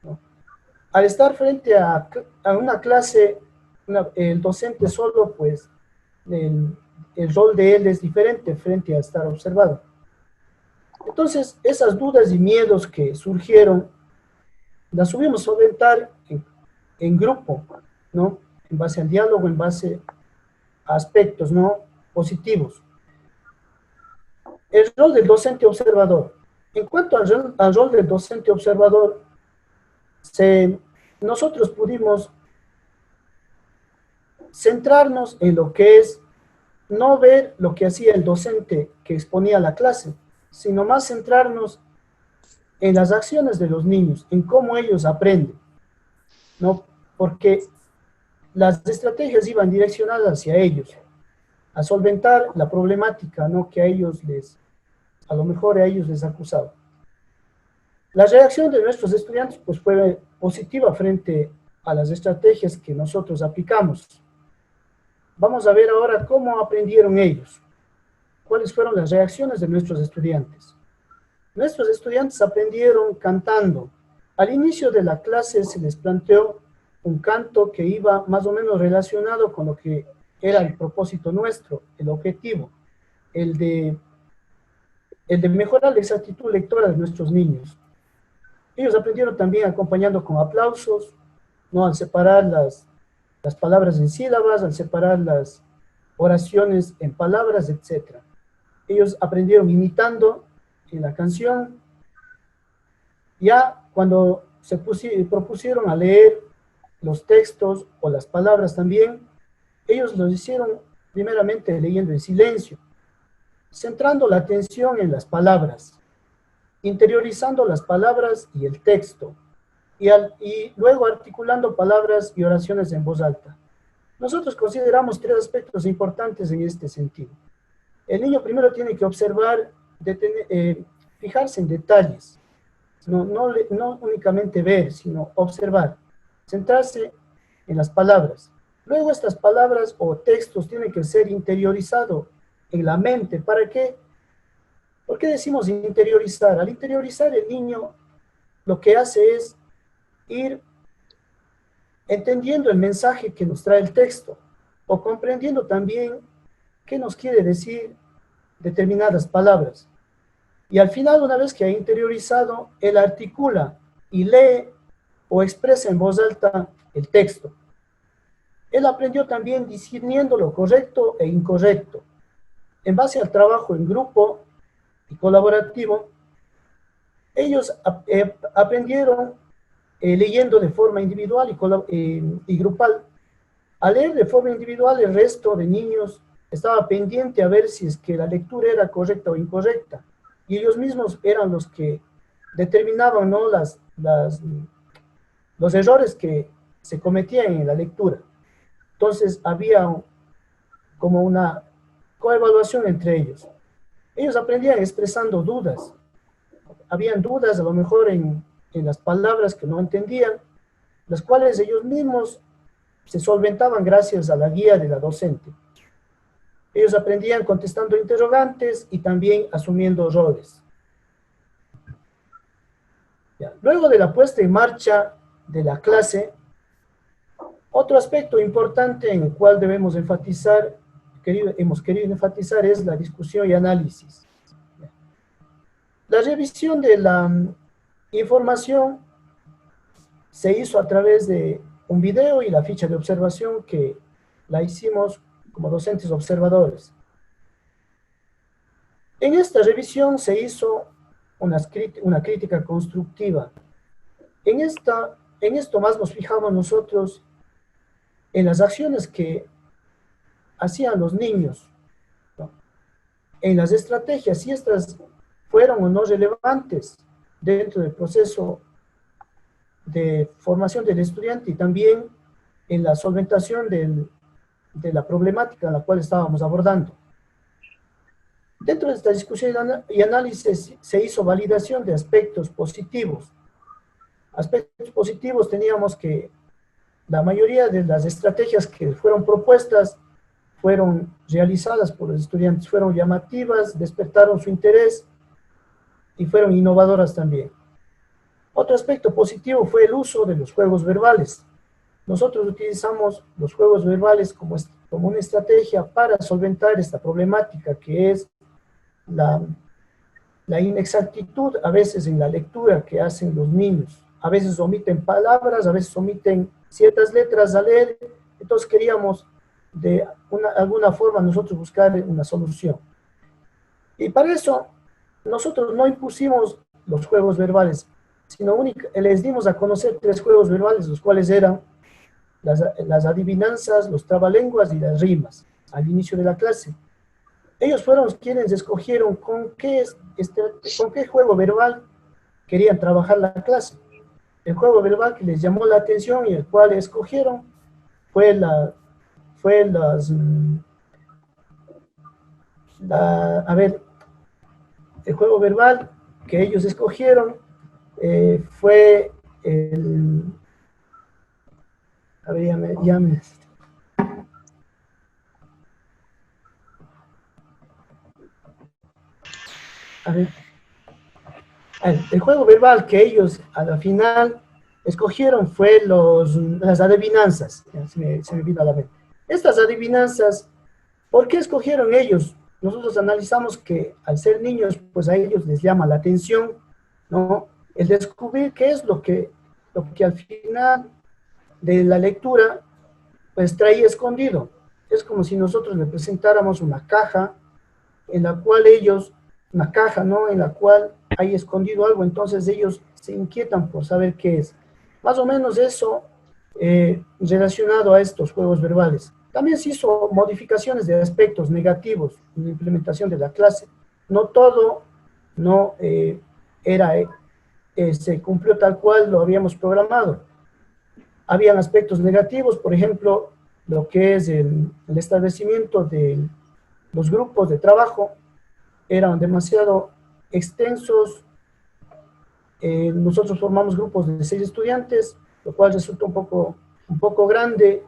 ¿no? Al estar frente a una clase, el docente solo, pues, el rol de él es diferente frente a estar observado. Entonces, esas dudas y miedos que surgieron, las subimos a solventar en grupo, ¿no? En base al diálogo, en base a aspectos, ¿no?, positivos. El rol del docente observador. En cuanto al rol del docente observador, nosotros pudimos centrarnos en lo que es no ver lo que hacía el docente que exponía la clase, sino más centrarnos en las acciones de los niños, en cómo ellos aprenden, ¿no? Porque las estrategias iban direccionadas hacia ellos, a solventar la problemática, ¿no?, que a lo mejor a ellos les acusaba. La reacción de nuestros estudiantes, pues, fue positiva frente a las estrategias que nosotros aplicamos. Vamos a ver ahora cómo aprendieron ellos, cuáles fueron las reacciones de nuestros estudiantes. Nuestros estudiantes aprendieron cantando. Al inicio de la clase se les planteó un canto que iba más o menos relacionado con lo que era el propósito nuestro, el objetivo, el de mejorar la exactitud lectora de nuestros niños. Ellos aprendieron también acompañando con aplausos, ¿no?, al separar las palabras en sílabas, al separar las oraciones en palabras, etc. Ellos aprendieron imitando en la canción Ya cuando se propusieron a leer los textos o las palabras también, ellos lo hicieron primeramente leyendo en silencio, centrando la atención en las palabras, interiorizando las palabras y el texto, y luego articulando palabras y oraciones en voz alta. Nosotros consideramos tres aspectos importantes en este sentido. El niño primero tiene que observar, fijarse en detalles, no únicamente ver, sino observar, centrarse en las palabras. Luego estas palabras o textos tienen que ser interiorizados en la mente. ¿Para qué? ¿Por qué decimos interiorizar? Al interiorizar, el niño lo que hace es ir entendiendo el mensaje que nos trae el texto, o comprendiendo también qué nos quiere decir determinadas palabras. Y al final, una vez que ha interiorizado, él articula y lee o expresa en voz alta el texto. Él aprendió también discerniendo lo correcto e incorrecto. En base al trabajo en grupo y colaborativo, ellos aprendieron leyendo de forma individual y grupal. Al leer de forma individual, el resto de niños estaba pendiente a ver si es que la lectura era correcta o incorrecta. Y ellos mismos eran los que determinaban, ¿no?, los errores que se cometían en la lectura. Entonces había como una coevaluación entre ellos. Ellos aprendían expresando dudas. Habían dudas a lo mejor en las palabras que no entendían, las cuales ellos mismos se solventaban gracias a la guía de la docente. Ellos aprendían contestando interrogantes y también asumiendo roles. Ya. Luego de la puesta en marcha de la clase, otro aspecto importante en el cual debemos enfatizar, hemos querido enfatizar, es la discusión y análisis. La revisión de la información se hizo a través de un video y la ficha de observación que la hicimos como docentes observadores. En esta revisión se hizo una crítica constructiva. En esto más nos fijamos nosotros en las acciones que hacían los niños, ¿no?, en las estrategias, si estas fueron o no relevantes dentro del proceso de formación del estudiante, y también en la solventación de la problemática en la cual estábamos abordando. Dentro de esta discusión y análisis se hizo validación de aspectos positivos. Aspectos positivos teníamos que la mayoría de las estrategias que fueron propuestas fueron realizadas por los estudiantes, fueron llamativas, despertaron su interés y fueron innovadoras también. Otro aspecto positivo fue el uso de los juegos verbales. Nosotros utilizamos los juegos verbales como una estrategia para solventar esta problemática que es la inexactitud a veces en la lectura que hacen los niños. A veces omiten palabras, a veces omiten ciertas letras al leer. Entonces queríamos de alguna forma nosotros buscar una solución. Y para eso nosotros no impusimos los juegos verbales, sino les dimos a conocer 3 juegos verbales, los cuales eran las adivinanzas, los trabalenguas y las rimas, al inicio de la clase. Ellos fueron quienes escogieron con qué juego verbal querían trabajar la clase. El juego verbal que les llamó la atención y el cual escogieron fue el juego verbal que ellos escogieron fue el... A ver, el juego verbal que ellos a la final escogieron fue las adivinanzas. Se me vino a la mente. Estas adivinanzas, ¿por qué escogieron ellos? Nosotros analizamos que al ser niños, pues a ellos les llama la atención, ¿no?, el descubrir qué es lo que al final de la lectura pues traía escondido. Es como si nosotros le presentáramos una caja en la cual una caja, ¿no?, en la cual hay escondido algo. Entonces ellos se inquietan por saber qué es. Más o menos eso relacionado a estos juegos verbales. También se hizo modificaciones de aspectos negativos en la implementación de la clase. No todo se cumplió tal cual lo habíamos programado. Habían aspectos negativos, por ejemplo, lo que es el establecimiento de los grupos de trabajo, eran demasiado extensos. Nosotros formamos grupos de 6 estudiantes, lo cual resultó un poco grande,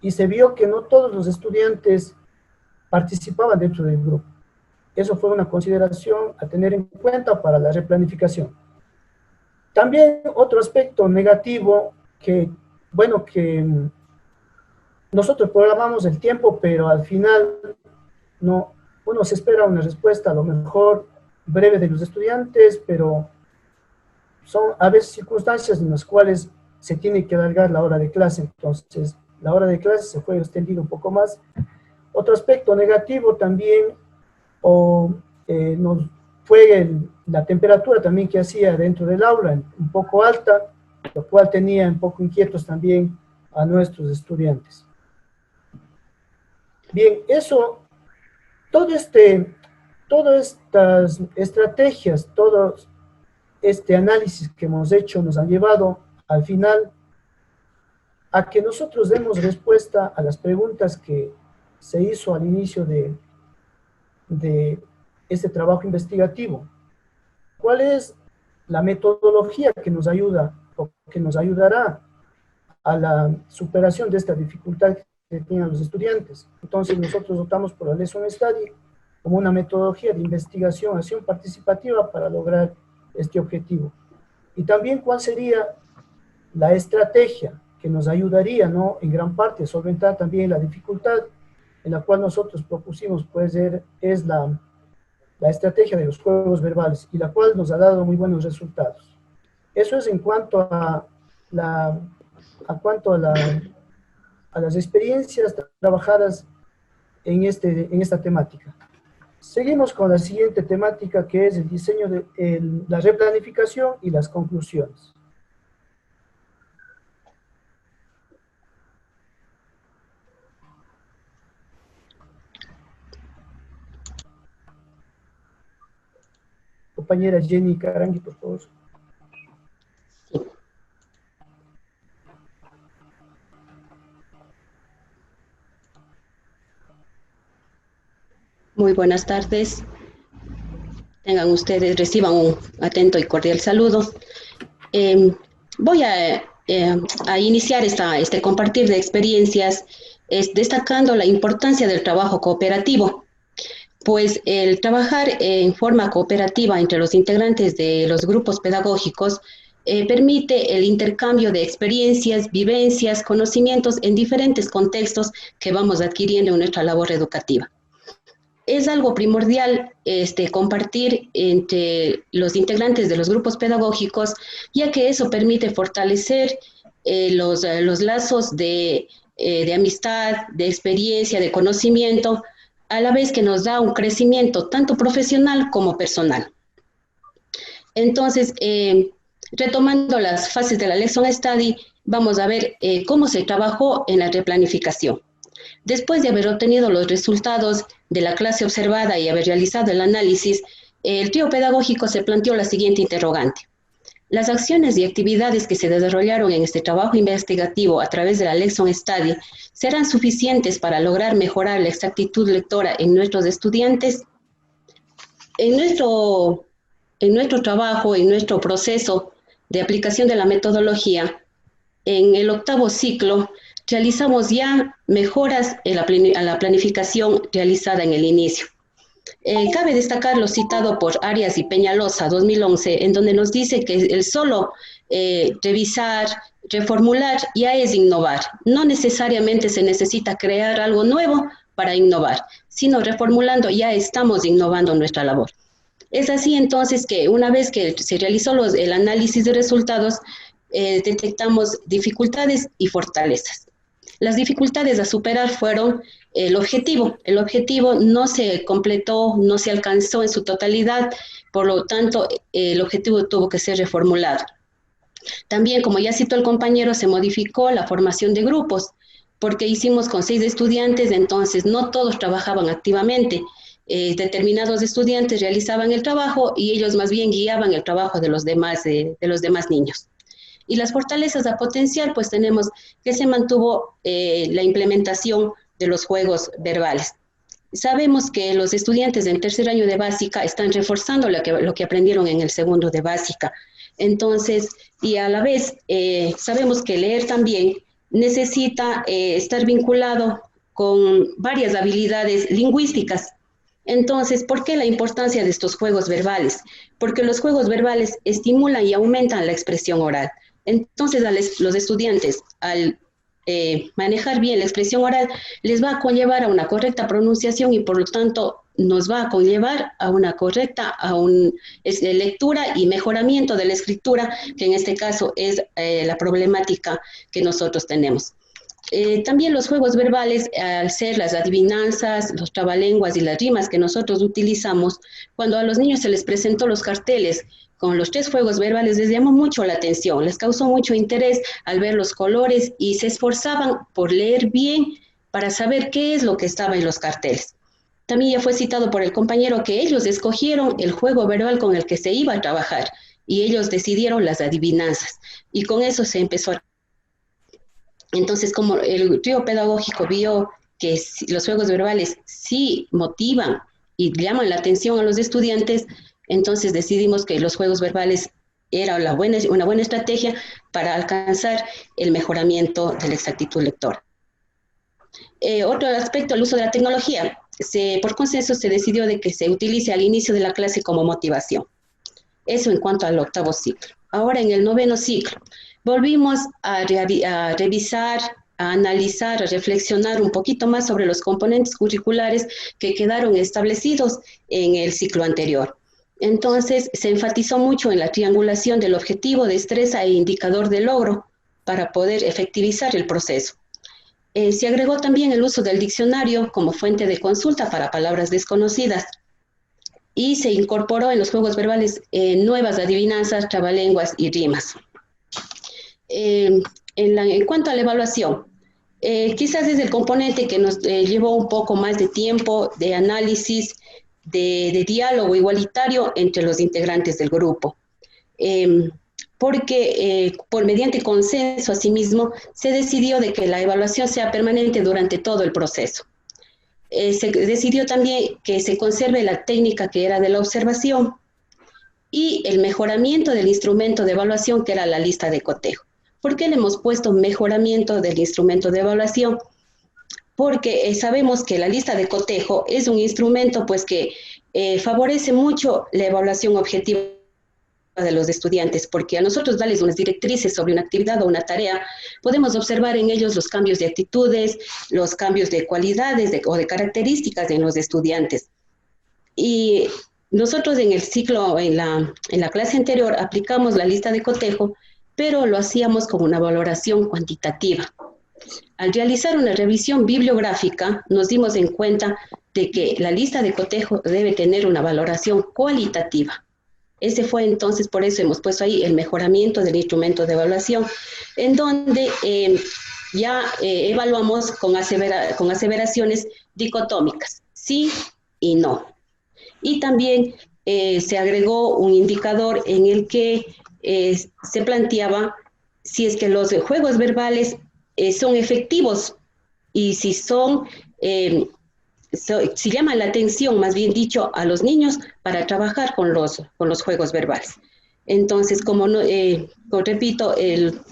y se vio que no todos los estudiantes participaban dentro del grupo. Eso fue una consideración a tener en cuenta para la replanificación. También otro aspecto negativo que nosotros programamos el tiempo, pero al final uno se espera una respuesta a lo mejor breve de los estudiantes, pero son a veces circunstancias en las cuales se tiene que alargar la hora de clase, entonces la hora de clase se fue extendida un poco más. Otro aspecto negativo también fue la temperatura también que hacía dentro del aula, un poco alta, lo cual tenía un poco inquietos también a nuestros estudiantes. Bien, todas estas estrategias, todo este análisis que hemos hecho nos han llevado al final a que nosotros demos respuesta a las preguntas que se hizo al inicio de este trabajo investigativo. ¿Cuál es la metodología que nos ayuda o que nos ayudará a la superación de esta dificultad que tienen los estudiantes? Entonces nosotros optamos por la Lesson Study como una metodología de investigación, acción participativa para lograr este objetivo. Y también cuál sería la estrategia que nos ayudaría, en gran parte a solventar también la dificultad en la cual nosotros propusimos, es la estrategia de los juegos verbales, y la cual nos ha dado muy buenos resultados. Eso es en cuanto a las experiencias trabajadas en esta temática. Seguimos con la siguiente temática, que es el diseño de la replanificación y las conclusiones. Compañera Jenny Carangui, por favor. Muy buenas tardes. Reciban un atento y cordial saludo. Voy a iniciar este compartir de experiencias destacando la importancia del trabajo cooperativo, pues el trabajar en forma cooperativa entre los integrantes de los grupos pedagógicos permite el intercambio de experiencias, vivencias, conocimientos en diferentes contextos que vamos adquiriendo en nuestra labor educativa. Es algo primordial compartir entre los integrantes de los grupos pedagógicos, ya que eso permite fortalecer los lazos de amistad, de experiencia, de conocimiento, a la vez que nos da un crecimiento tanto profesional como personal. Entonces, retomando las fases de la Lesson Study, vamos a ver cómo se trabajó en la replanificación. Después de haber obtenido los resultados de la clase observada y haber realizado el análisis, el trío pedagógico se planteó la siguiente interrogante. ¿Las acciones y actividades que se desarrollaron en este trabajo investigativo a través de la Lesson Study serán suficientes para lograr mejorar la exactitud lectora en nuestros estudiantes? En nuestro trabajo, en nuestro proceso de aplicación de la metodología, en el 8º ciclo, realizamos ya mejoras a la planificación realizada en el inicio. Cabe destacar lo citado por Arias y Peñalosa, 2011, en donde nos dice que el solo revisar, reformular, ya es innovar. No necesariamente se necesita crear algo nuevo para innovar, sino reformulando ya estamos innovando nuestra labor. Es así entonces que una vez que se realizó el análisis de resultados, detectamos dificultades y fortalezas. Las dificultades a superar fueron el objetivo. El objetivo no se completó, no se alcanzó en su totalidad, por lo tanto, el objetivo tuvo que ser reformulado. También, como ya citó el compañero, se modificó la formación de grupos, porque hicimos con 6 estudiantes, entonces no todos trabajaban activamente. Determinados estudiantes realizaban el trabajo y ellos más bien guiaban el trabajo de los demás niños. Y las fortalezas a potenciar, pues tenemos que se mantuvo la implementación de los juegos verbales. Sabemos que los estudiantes en tercer año de básica están reforzando lo que aprendieron en el segundo de básica. Entonces, y a la vez, sabemos que leer también necesita estar vinculado con varias habilidades lingüísticas. Entonces, ¿por qué la importancia de estos juegos verbales? Porque los juegos verbales estimulan y aumentan la expresión oral. Entonces, los estudiantes, al manejar bien la expresión oral, les va a conllevar a una correcta pronunciación y por lo tanto nos va a conllevar a una correcta lectura y mejoramiento de la escritura, que en este caso es la problemática que nosotros tenemos. También los juegos verbales, al ser las adivinanzas, los trabalenguas y las rimas que nosotros utilizamos, cuando a los niños se les presentó los carteles con los 3 juegos verbales, les llamó mucho la atención, les causó mucho interés al ver los colores y se esforzaban por leer bien para saber qué es lo que estaba en los carteles. También ya fue citado por el compañero que ellos escogieron el juego verbal con el que se iba a trabajar y ellos decidieron las adivinanzas y con eso se empezó a... Entonces, como el trío pedagógico vio que los juegos verbales sí motivan y llaman la atención a los estudiantes, entonces decidimos que los juegos verbales era una buena estrategia para alcanzar el mejoramiento de la exactitud lectora. Otro aspecto, el uso de la tecnología. Por consenso se decidió de que se utilice al inicio de la clase como motivación. Eso en cuanto al 8º ciclo. Ahora en el 9º ciclo, volvimos a revisar, a analizar, a reflexionar un poquito más sobre los componentes curriculares que quedaron establecidos en el ciclo anterior. Entonces, se enfatizó mucho en la triangulación del objetivo, destreza e indicador de logro para poder efectivizar el proceso. Se agregó también el uso del diccionario como fuente de consulta para palabras desconocidas y se incorporó en los juegos verbales nuevas adivinanzas, trabalenguas y rimas. En cuanto a la evaluación, quizás es el componente que nos llevó un poco más de tiempo de análisis, de diálogo igualitario entre los integrantes del grupo. Porque mediante consenso, asimismo, se decidió de que la evaluación sea permanente durante todo el proceso. Se decidió también que se conserve la técnica que era de la observación y el mejoramiento del instrumento de evaluación que era la lista de cotejo. ¿Por qué le hemos puesto mejoramiento del instrumento de evaluación? Porque sabemos que la lista de cotejo es un instrumento pues, que favorece mucho la evaluación objetiva de los estudiantes, porque a nosotros darles unas directrices sobre una actividad o una tarea, podemos observar en ellos los cambios de actitudes, los cambios de cualidades o de características en los estudiantes. Y nosotros en el ciclo, en la clase anterior, aplicamos la lista de cotejo, pero lo hacíamos con una valoración cuantitativa. Al realizar una revisión bibliográfica, nos dimos en cuenta de que la lista de cotejo debe tener una valoración cualitativa. Ese fue entonces, por eso hemos puesto ahí el mejoramiento del instrumento de evaluación, en donde ya evaluamos con aseveraciones dicotómicas, sí y no. Y también se agregó un indicador en el que se planteaba si es que los juegos verbales son efectivos y si si llaman la atención, más bien dicho, a los niños para trabajar con los juegos verbales. Entonces, como repito,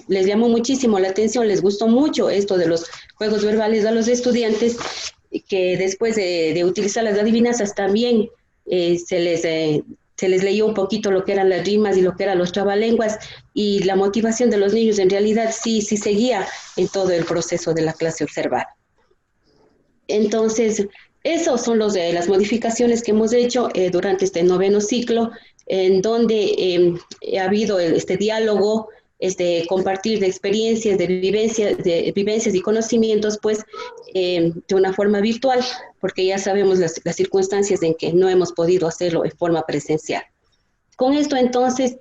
les llamó muchísimo la atención, les gustó mucho esto de los juegos verbales a los estudiantes, que después de utilizar las adivinanzas también se les leyó un poquito lo que eran las rimas y lo que eran los trabalenguas, y la motivación de los niños en realidad sí seguía en todo el proceso de la clase observada. Entonces, esas son las modificaciones que hemos hecho durante este 9º ciclo, en donde ha habido este diálogo compartir de experiencias, de vivencias y conocimientos, pues, de una forma virtual, porque ya sabemos las circunstancias en que no hemos podido hacerlo en forma presencial. Con esto, entonces,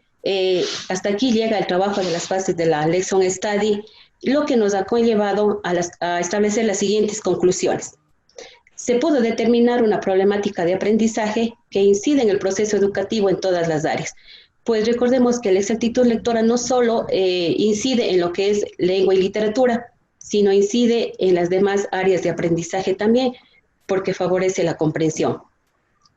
hasta aquí llega el trabajo de las fases de la Lesson Study, lo que nos ha conllevado a establecer las siguientes conclusiones. Se pudo determinar una problemática de aprendizaje que incide en el proceso educativo en todas las áreas. Pues recordemos que la exactitud lectora no solo incide en lo que es lengua y literatura, sino incide en las demás áreas de aprendizaje también, porque favorece la comprensión.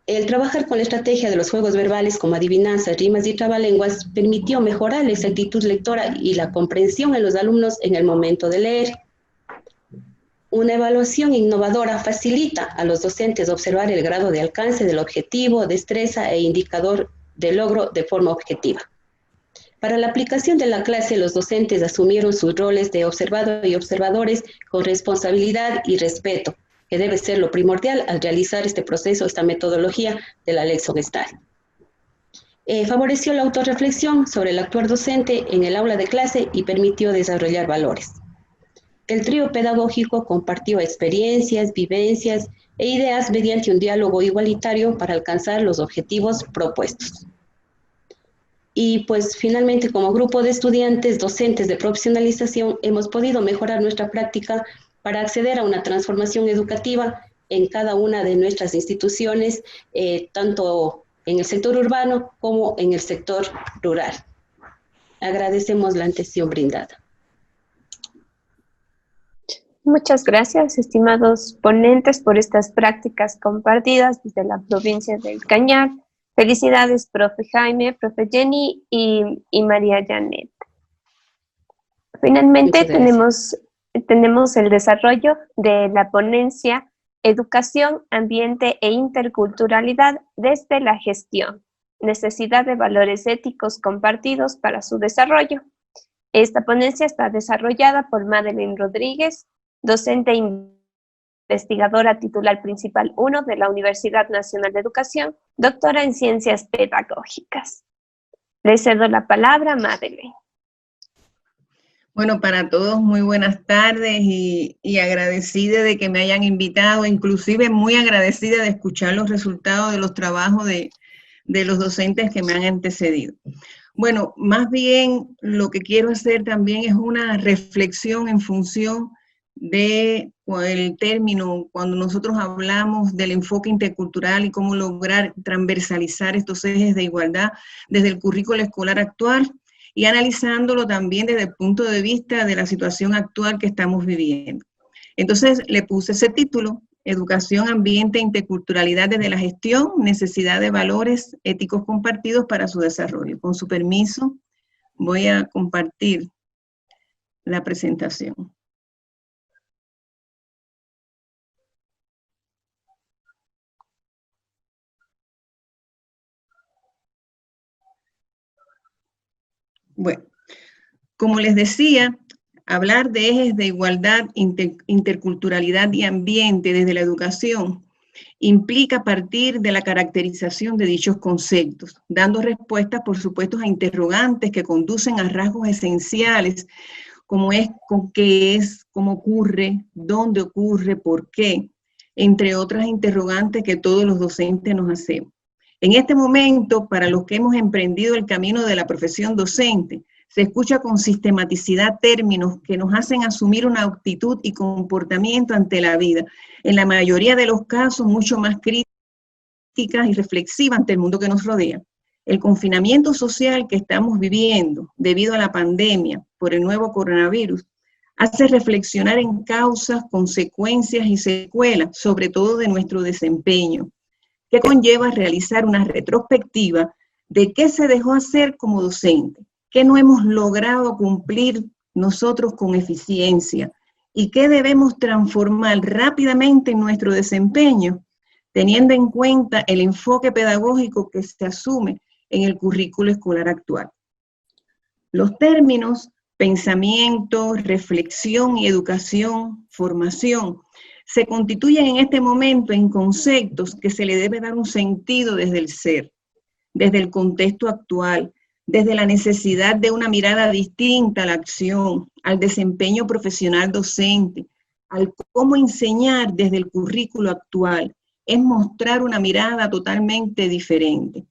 El trabajar con la estrategia de los juegos verbales como adivinanzas, rimas y trabalenguas permitió mejorar la exactitud lectora y la comprensión en los alumnos en el momento de leer. Una evaluación innovadora facilita a los docentes observar el grado de alcance del objetivo, destreza e indicador de logro de forma objetiva. Para la aplicación de la clase, los docentes asumieron sus roles de observador y observadores con responsabilidad y respeto, que debe ser lo primordial al realizar este proceso, esta metodología de la Lesson Study. Favoreció la autorreflexión sobre el actuar docente en el aula de clase y permitió desarrollar valores. El trío pedagógico compartió experiencias, vivencias e ideas mediante un diálogo igualitario para alcanzar los objetivos propuestos. Y pues finalmente, como grupo de estudiantes docentes de profesionalización, hemos podido mejorar nuestra práctica para acceder a una transformación educativa en cada una de nuestras instituciones, tanto en el sector urbano como en el sector rural. Agradecemos la atención brindada. Muchas gracias, estimados ponentes, por estas prácticas compartidas desde la provincia del Cañar. Felicidades, profe Jaime, profe Jenny y María Janet. Finalmente tenemos el desarrollo de la ponencia Educación, Ambiente e Interculturalidad desde la gestión. Necesidad de valores éticos compartidos para su desarrollo. Esta ponencia está desarrollada por Madeline Rodríguez, docente investigadora titular principal 1 de la Universidad Nacional de Educación, doctora en Ciencias Pedagógicas. Le cedo la palabra a Madeline. Bueno, para todos muy buenas tardes y agradecida de que me hayan invitado, inclusive muy agradecida de escuchar los resultados de los trabajos de los docentes que me han antecedido. Bueno, más bien lo que quiero hacer también es una reflexión en función de el término, cuando nosotros hablamos del enfoque intercultural y cómo lograr transversalizar estos ejes de igualdad desde el currículo escolar actual y analizándolo también desde el punto de vista de la situación actual que estamos viviendo. Entonces le puse ese título, Educación, Ambiente e Interculturalidad desde la gestión, necesidad de valores éticos compartidos para su desarrollo. Con su permiso, voy a compartir la presentación. Bueno, como les decía, hablar de ejes de igualdad, interculturalidad y ambiente desde la educación implica partir de la caracterización de dichos conceptos, dando respuestas, por supuesto, a interrogantes que conducen a rasgos esenciales, como es, con qué es, cómo ocurre, dónde ocurre, por qué, entre otras interrogantes que todos los docentes nos hacemos. En este momento, para los que hemos emprendido el camino de la profesión docente, se escucha con sistematicidad términos que nos hacen asumir una actitud y comportamiento ante la vida, en la mayoría de los casos mucho más críticas y reflexivas ante el mundo que nos rodea. El confinamiento social que estamos viviendo debido a la pandemia por el nuevo coronavirus hace reflexionar en causas, consecuencias y secuelas, sobre todo de nuestro desempeño, que conlleva realizar una retrospectiva de qué se dejó hacer como docente, qué no hemos logrado cumplir nosotros con eficiencia y qué debemos transformar rápidamente en nuestro desempeño, teniendo en cuenta el enfoque pedagógico que se asume en el currículo escolar actual. Los términos pensamiento, reflexión y educación, formación, se constituyen en este momento en conceptos que se le debe dar un sentido desde el ser, desde el contexto actual, desde la necesidad de una mirada distinta a la acción, al desempeño profesional docente, al cómo enseñar desde el currículo actual, es mostrar una mirada totalmente diferente.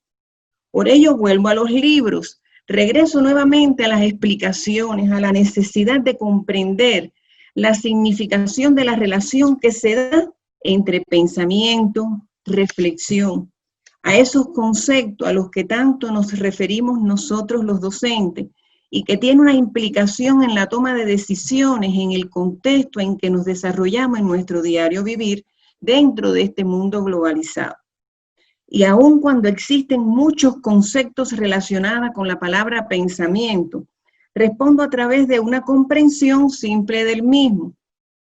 Por ello vuelvo a los libros, regreso nuevamente a las explicaciones, a la necesidad de comprender la significación de la relación que se da entre pensamiento, reflexión, a esos conceptos a los que tanto nos referimos nosotros los docentes y que tiene una implicación en la toma de decisiones en el contexto en que nos desarrollamos en nuestro diario vivir dentro de este mundo globalizado. Y aun cuando existen muchos conceptos relacionados con la palabra pensamiento, respondo a través de una comprensión simple del mismo.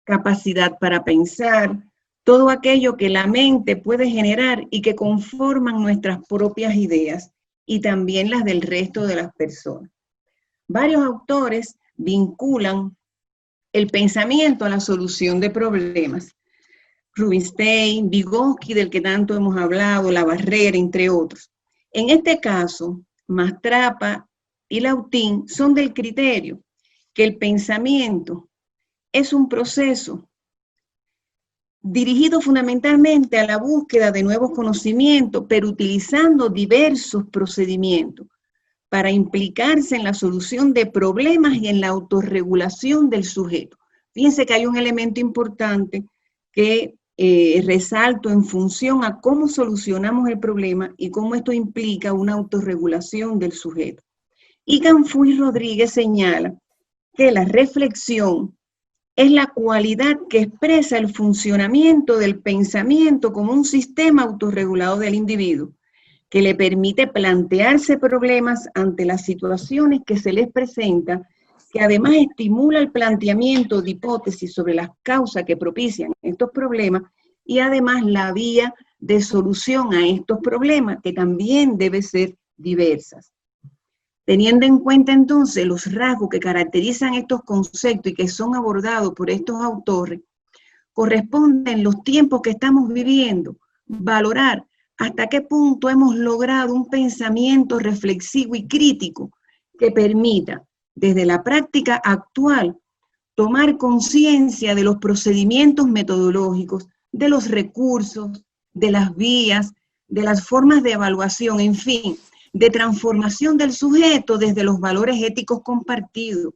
Capacidad para pensar, todo aquello que la mente puede generar y que conforman nuestras propias ideas y también las del resto de las personas. Varios autores vinculan el pensamiento a la solución de problemas. Rubinstein, Vygotsky, del que tanto hemos hablado, La Barrera, entre otros. En este caso, Mastrapa y Lautín son del criterio que el pensamiento es un proceso dirigido fundamentalmente a la búsqueda de nuevos conocimientos, pero utilizando diversos procedimientos para implicarse en la solución de problemas y en la autorregulación del sujeto. Fíjense que hay un elemento importante que resalto en función a cómo solucionamos el problema y cómo esto implica una autorregulación del sujeto. Y Ganfús Rodríguez señala que la reflexión es la cualidad que expresa el funcionamiento del pensamiento como un sistema autorregulado del individuo, que le permite plantearse problemas ante las situaciones que se les presentan, que además estimula el planteamiento de hipótesis sobre las causas que propician estos problemas y además la vía de solución a estos problemas, que también debe ser diversas. Teniendo en cuenta entonces los rasgos que caracterizan estos conceptos y que son abordados por estos autores, corresponde en los tiempos que estamos viviendo valorar hasta qué punto hemos logrado un pensamiento reflexivo y crítico que permita, desde la práctica actual, tomar conciencia de los procedimientos metodológicos, de los recursos, de las vías, de las formas de evaluación, en fin, de transformación del sujeto desde los valores éticos compartidos,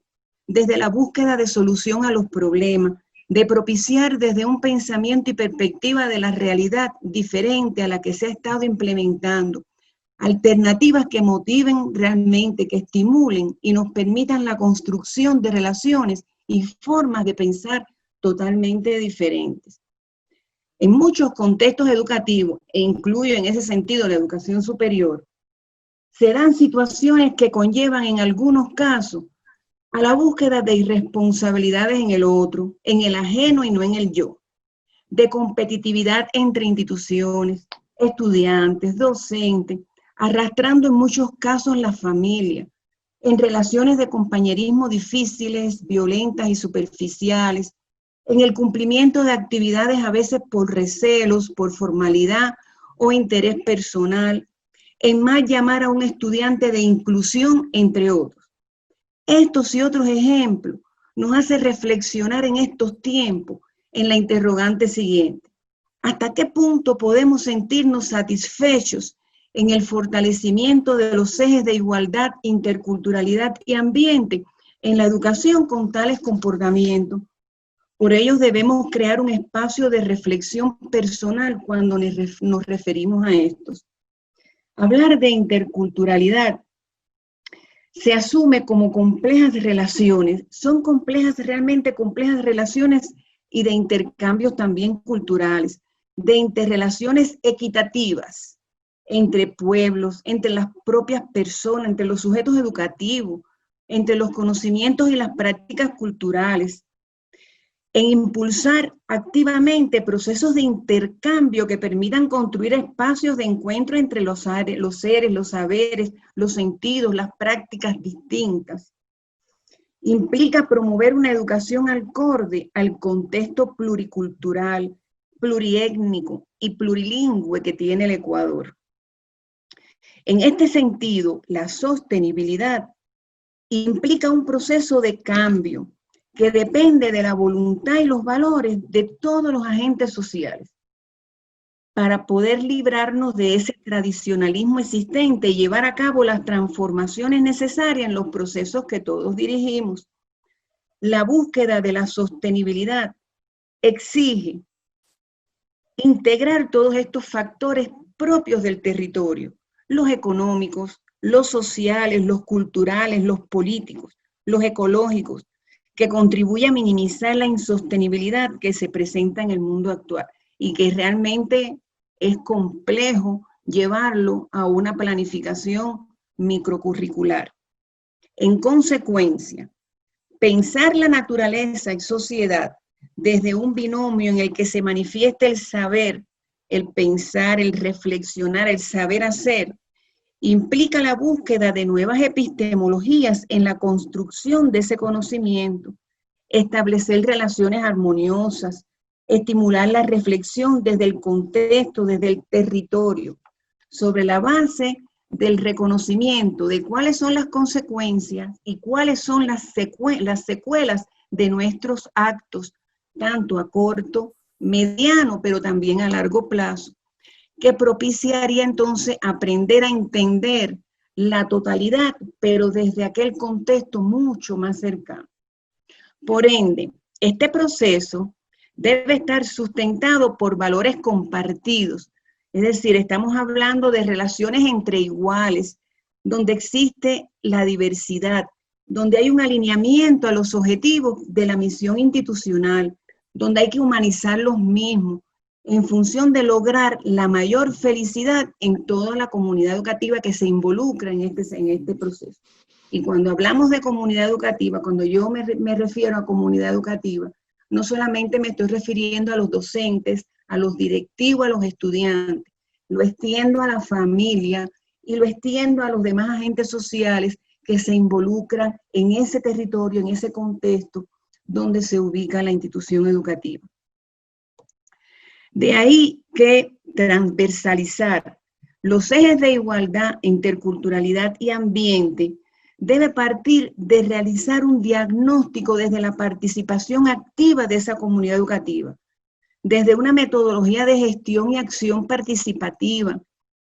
desde la búsqueda de solución a los problemas, de propiciar desde un pensamiento y perspectiva de la realidad diferente a la que se ha estado implementando, alternativas que motiven realmente, que estimulen y nos permitan la construcción de relaciones y formas de pensar totalmente diferentes. En muchos contextos educativos, e incluyo en ese sentido la educación superior, se dan situaciones que conllevan en algunos casos a la búsqueda de irresponsabilidades en el otro, en el ajeno y no en el yo, de competitividad entre instituciones, estudiantes, docentes, arrastrando en muchos casos la familia, en relaciones de compañerismo difíciles, violentas y superficiales, en el cumplimiento de actividades a veces por recelos, por formalidad o interés personal, en más llamar a un estudiante de inclusión, entre otros. Estos y otros ejemplos nos hacen reflexionar en estos tiempos en la interrogante siguiente. ¿Hasta qué punto podemos sentirnos satisfechos en el fortalecimiento de los ejes de igualdad, interculturalidad y ambiente en la educación con tales comportamientos? Por ello debemos crear un espacio de reflexión personal cuando nos referimos a estos. Hablar de interculturalidad se asume como complejas relaciones, son complejas, realmente complejas relaciones y de intercambios también culturales, de interrelaciones equitativas entre pueblos, entre las propias personas, entre los sujetos educativos, entre los conocimientos y las prácticas culturales, en impulsar activamente procesos de intercambio que permitan construir espacios de encuentro entre los seres, los saberes, los sentidos, las prácticas distintas. Implica promover una educación acorde al contexto pluricultural, pluriétnico y plurilingüe que tiene el Ecuador. En este sentido, la sostenibilidad implica un proceso de cambio que depende de la voluntad y los valores de todos los agentes sociales para poder librarnos de ese tradicionalismo existente y llevar a cabo las transformaciones necesarias en los procesos que todos dirigimos. La búsqueda de la sostenibilidad exige integrar todos estos factores propios del territorio, los económicos, los sociales, los culturales, los políticos, los ecológicos, que contribuye a minimizar la insostenibilidad que se presenta en el mundo actual y que realmente es complejo llevarlo a una planificación microcurricular. En consecuencia, pensar la naturaleza y sociedad desde un binomio en el que se manifiesta el saber, el pensar, el reflexionar, el saber hacer, implica la búsqueda de nuevas epistemologías en la construcción de ese conocimiento, establecer relaciones armoniosas, estimular la reflexión desde el contexto, desde el territorio, sobre la base del reconocimiento de cuáles son las consecuencias y cuáles son las secuelas de nuestros actos, tanto a corto, mediano, pero también a largo plazo, que propiciaría entonces aprender a entender la totalidad, pero desde aquel contexto mucho más cercano. Por ende, este proceso debe estar sustentado por valores compartidos, es decir, estamos hablando de relaciones entre iguales, donde existe la diversidad, donde hay un alineamiento a los objetivos de la misión institucional, donde hay que humanizar los mismos, en función de lograr la mayor felicidad en toda la comunidad educativa que se involucra en este proceso. Y cuando hablamos de comunidad educativa, cuando yo me refiero a comunidad educativa, no solamente me estoy refiriendo a los docentes, a los directivos, a los estudiantes, lo extiendo a la familia y lo extiendo a los demás agentes sociales que se involucran en ese territorio, en ese contexto donde se ubica la institución educativa. De ahí que transversalizar los ejes de igualdad, interculturalidad y ambiente debe partir de realizar un diagnóstico desde la participación activa de esa comunidad educativa, desde una metodología de gestión y acción participativa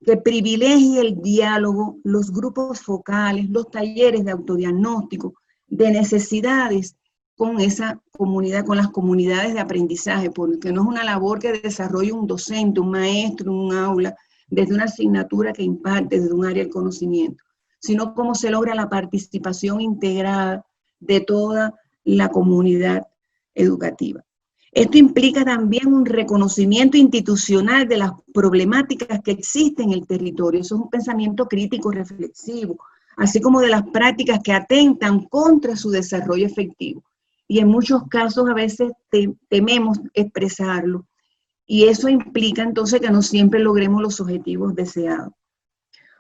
que privilegie el diálogo, los grupos focales, los talleres de autodiagnóstico, de necesidades con esa comunidad, con las comunidades de aprendizaje, porque no es una labor que desarrolle un docente, un maestro, un aula, desde una asignatura que imparte desde un área del conocimiento, sino cómo se logra la participación integrada de toda la comunidad educativa. Esto implica también un reconocimiento institucional de las problemáticas que existen en el territorio. Eso es un pensamiento crítico reflexivo, así como de las prácticas que atentan contra su desarrollo efectivo. Y en muchos casos a veces tememos expresarlo. Y eso implica entonces que no siempre logremos los objetivos deseados.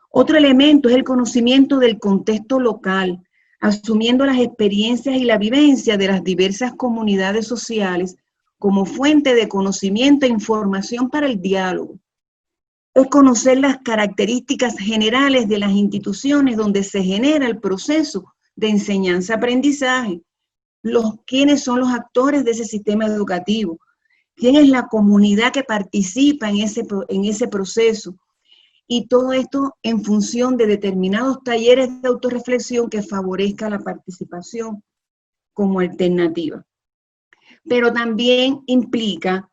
Otro elemento es el conocimiento del contexto local, asumiendo las experiencias y la vivencia de las diversas comunidades sociales como fuente de conocimiento e información para el diálogo. Es conocer las características generales de las instituciones donde se genera el proceso de enseñanza-aprendizaje, quiénes son los actores de ese sistema educativo, quién es la comunidad que participa en ese proceso, y todo esto en función de determinados talleres de autorreflexión que favorezca la participación como alternativa. Pero también implica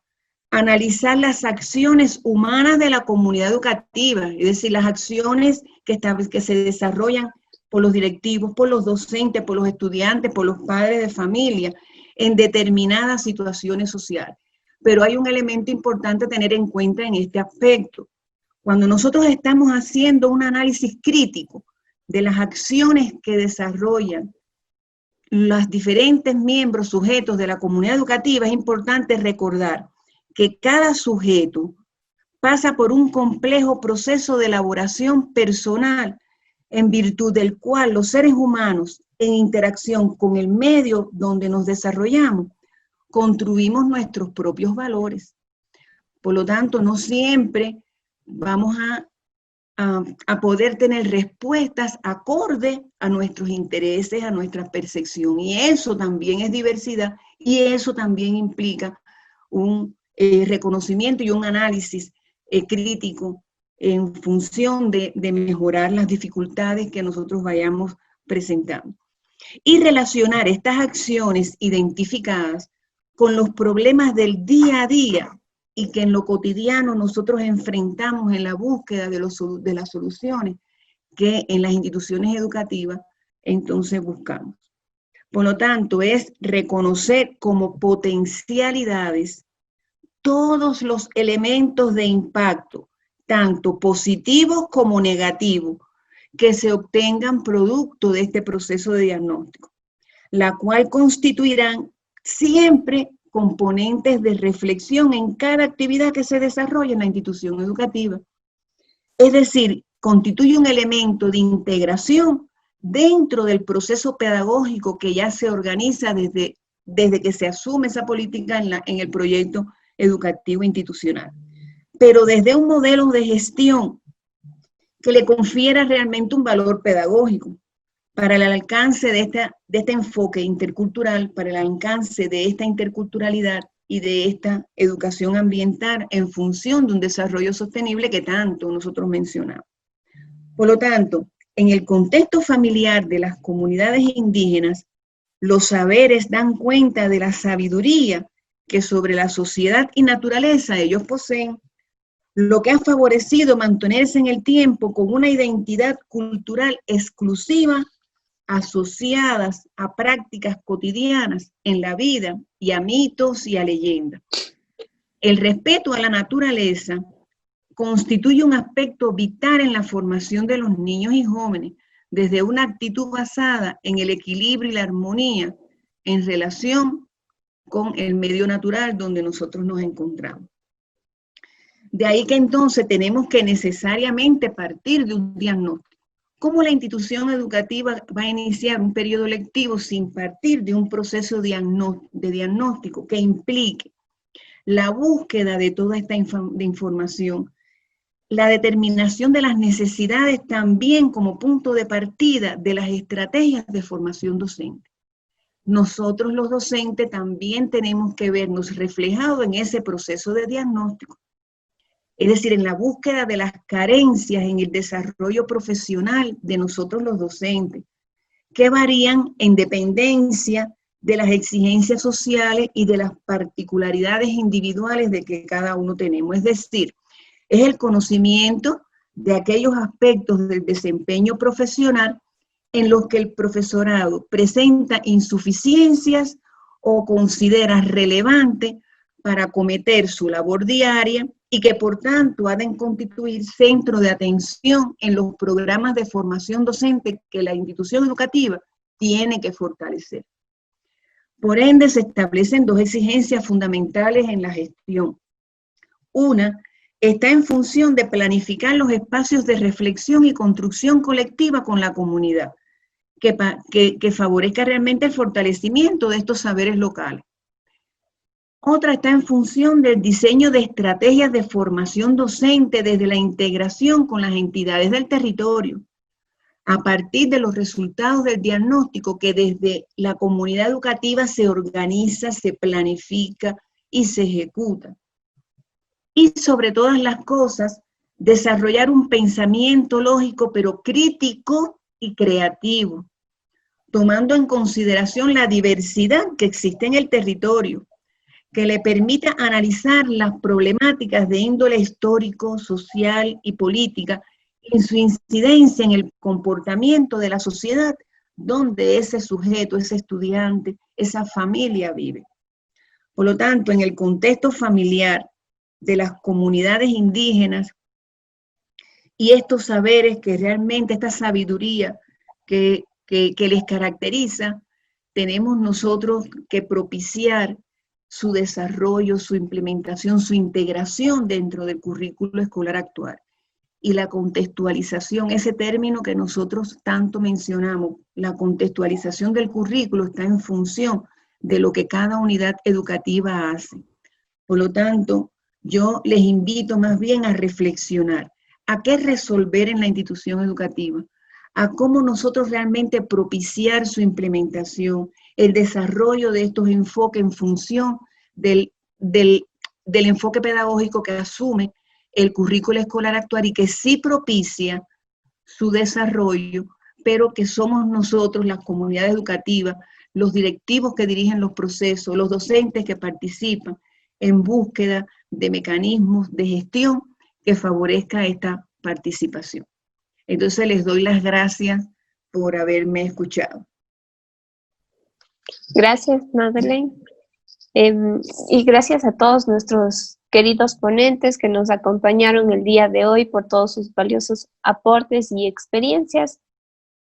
analizar las acciones humanas de la comunidad educativa, es decir, las acciones que se desarrollan por los directivos, por los docentes, por los estudiantes, por los padres de familia, en determinadas situaciones sociales. Pero hay un elemento importante a tener en cuenta en este aspecto. Cuando nosotros estamos haciendo un análisis crítico de las acciones que desarrollan los diferentes miembros, sujetos de la comunidad educativa, es importante recordar que cada sujeto pasa por un complejo proceso de elaboración personal en virtud del cual los seres humanos, en interacción con el medio donde nos desarrollamos, construimos nuestros propios valores. Por lo tanto, no siempre vamos a a poder tener respuestas acorde a nuestros intereses, a nuestra percepción. Y eso también es diversidad y eso también implica un reconocimiento y un análisis crítico en función de mejorar las dificultades que nosotros vayamos presentando. Y relacionar estas acciones identificadas con los problemas del día a día y que en lo cotidiano nosotros enfrentamos en la búsqueda de las soluciones que en las instituciones educativas entonces buscamos. Por lo tanto, es reconocer como potencialidades todos los elementos de impacto, tanto positivos como negativos, que se obtengan producto de este proceso de diagnóstico, la cual constituirán siempre componentes de reflexión en cada actividad que se desarrolla en la institución educativa. Es decir, constituye un elemento de integración dentro del proceso pedagógico que ya se organiza desde que se asume esa política en el proyecto educativo institucional. Pero desde un modelo de gestión que le confiera realmente un valor pedagógico para el alcance de este enfoque intercultural, para el alcance de esta interculturalidad y de esta educación ambiental en función de un desarrollo sostenible que tanto nosotros mencionamos. Por lo tanto, en el contexto familiar de las comunidades indígenas, los saberes dan cuenta de la sabiduría que sobre la sociedad y naturaleza ellos poseen, lo que ha favorecido mantenerse en el tiempo con una identidad cultural exclusiva asociadas a prácticas cotidianas en la vida y a mitos y a leyendas. El respeto a la naturaleza constituye un aspecto vital en la formación de los niños y jóvenes, desde una actitud basada en el equilibrio y la armonía en relación con el medio natural donde nosotros nos encontramos. De ahí que entonces tenemos que necesariamente partir de un diagnóstico. ¿Cómo la institución educativa va a iniciar un periodo lectivo sin partir de un proceso de diagnóstico que implique la búsqueda de toda esta información, la determinación de las necesidades también como punto de partida de las estrategias de formación docente? Nosotros los docentes también tenemos que vernos reflejados en ese proceso de diagnóstico. Es decir, en la búsqueda de las carencias en el desarrollo profesional de nosotros los docentes, que varían en dependencia de las exigencias sociales y de las particularidades individuales de que cada uno tenemos. Es decir, es el conocimiento de aquellos aspectos del desempeño profesional en los que el profesorado presenta insuficiencias o considera relevante para acometer su labor diaria y que por tanto ha de constituir centro de atención en los programas de formación docente que la institución educativa tiene que fortalecer. Por ende, se establecen dos exigencias fundamentales en la gestión. Una está en función de planificar los espacios de reflexión y construcción colectiva con la comunidad, que favorezca realmente el fortalecimiento de estos saberes locales. Otra está en función del diseño de estrategias de formación docente desde la integración con las entidades del territorio, a partir de los resultados del diagnóstico que desde la comunidad educativa se organiza, se planifica y se ejecuta. Y sobre todas las cosas, desarrollar un pensamiento lógico pero crítico y creativo, tomando en consideración la diversidad que existe en el territorio, que le permita analizar las problemáticas de índole histórico, social y política en su incidencia en el comportamiento de la sociedad donde ese sujeto, ese estudiante, esa familia vive. Por lo tanto, en el contexto familiar de las comunidades indígenas y estos saberes que realmente, esta sabiduría que les caracteriza, tenemos nosotros que propiciar su desarrollo, su implementación, su integración dentro del currículo escolar actual. Y la contextualización, ese término que nosotros tanto mencionamos, la contextualización del currículo está en función de lo que cada unidad educativa hace. Por lo tanto, yo les invito más bien a reflexionar, a qué resolver en la institución educativa, a cómo nosotros realmente propiciar su implementación, el desarrollo de estos enfoques en función del enfoque pedagógico que asume el currículo escolar actual y que sí propicia su desarrollo, pero que somos nosotros, la comunidad educativa, los directivos que dirigen los procesos, los docentes que participan en búsqueda de mecanismos de gestión que favorezca esta participación. Entonces les doy las gracias por haberme escuchado. Gracias, Madeleine. Y gracias a todos nuestros queridos ponentes que nos acompañaron el día de hoy por todos sus valiosos aportes y experiencias.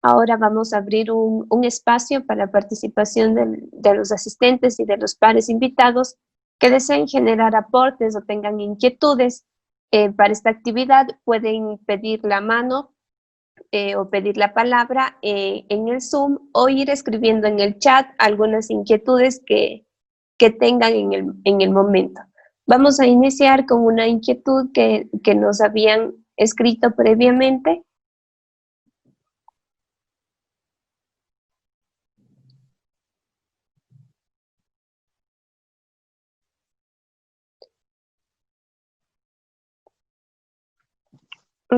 Ahora vamos a abrir un espacio para participación de los asistentes y de los pares invitados que deseen generar aportes o tengan inquietudes para esta actividad. Pueden pedir la mano o pedir la palabra en el Zoom o ir escribiendo en el chat algunas inquietudes que tengan en el momento. Vamos a iniciar con una inquietud que nos habían escrito previamente.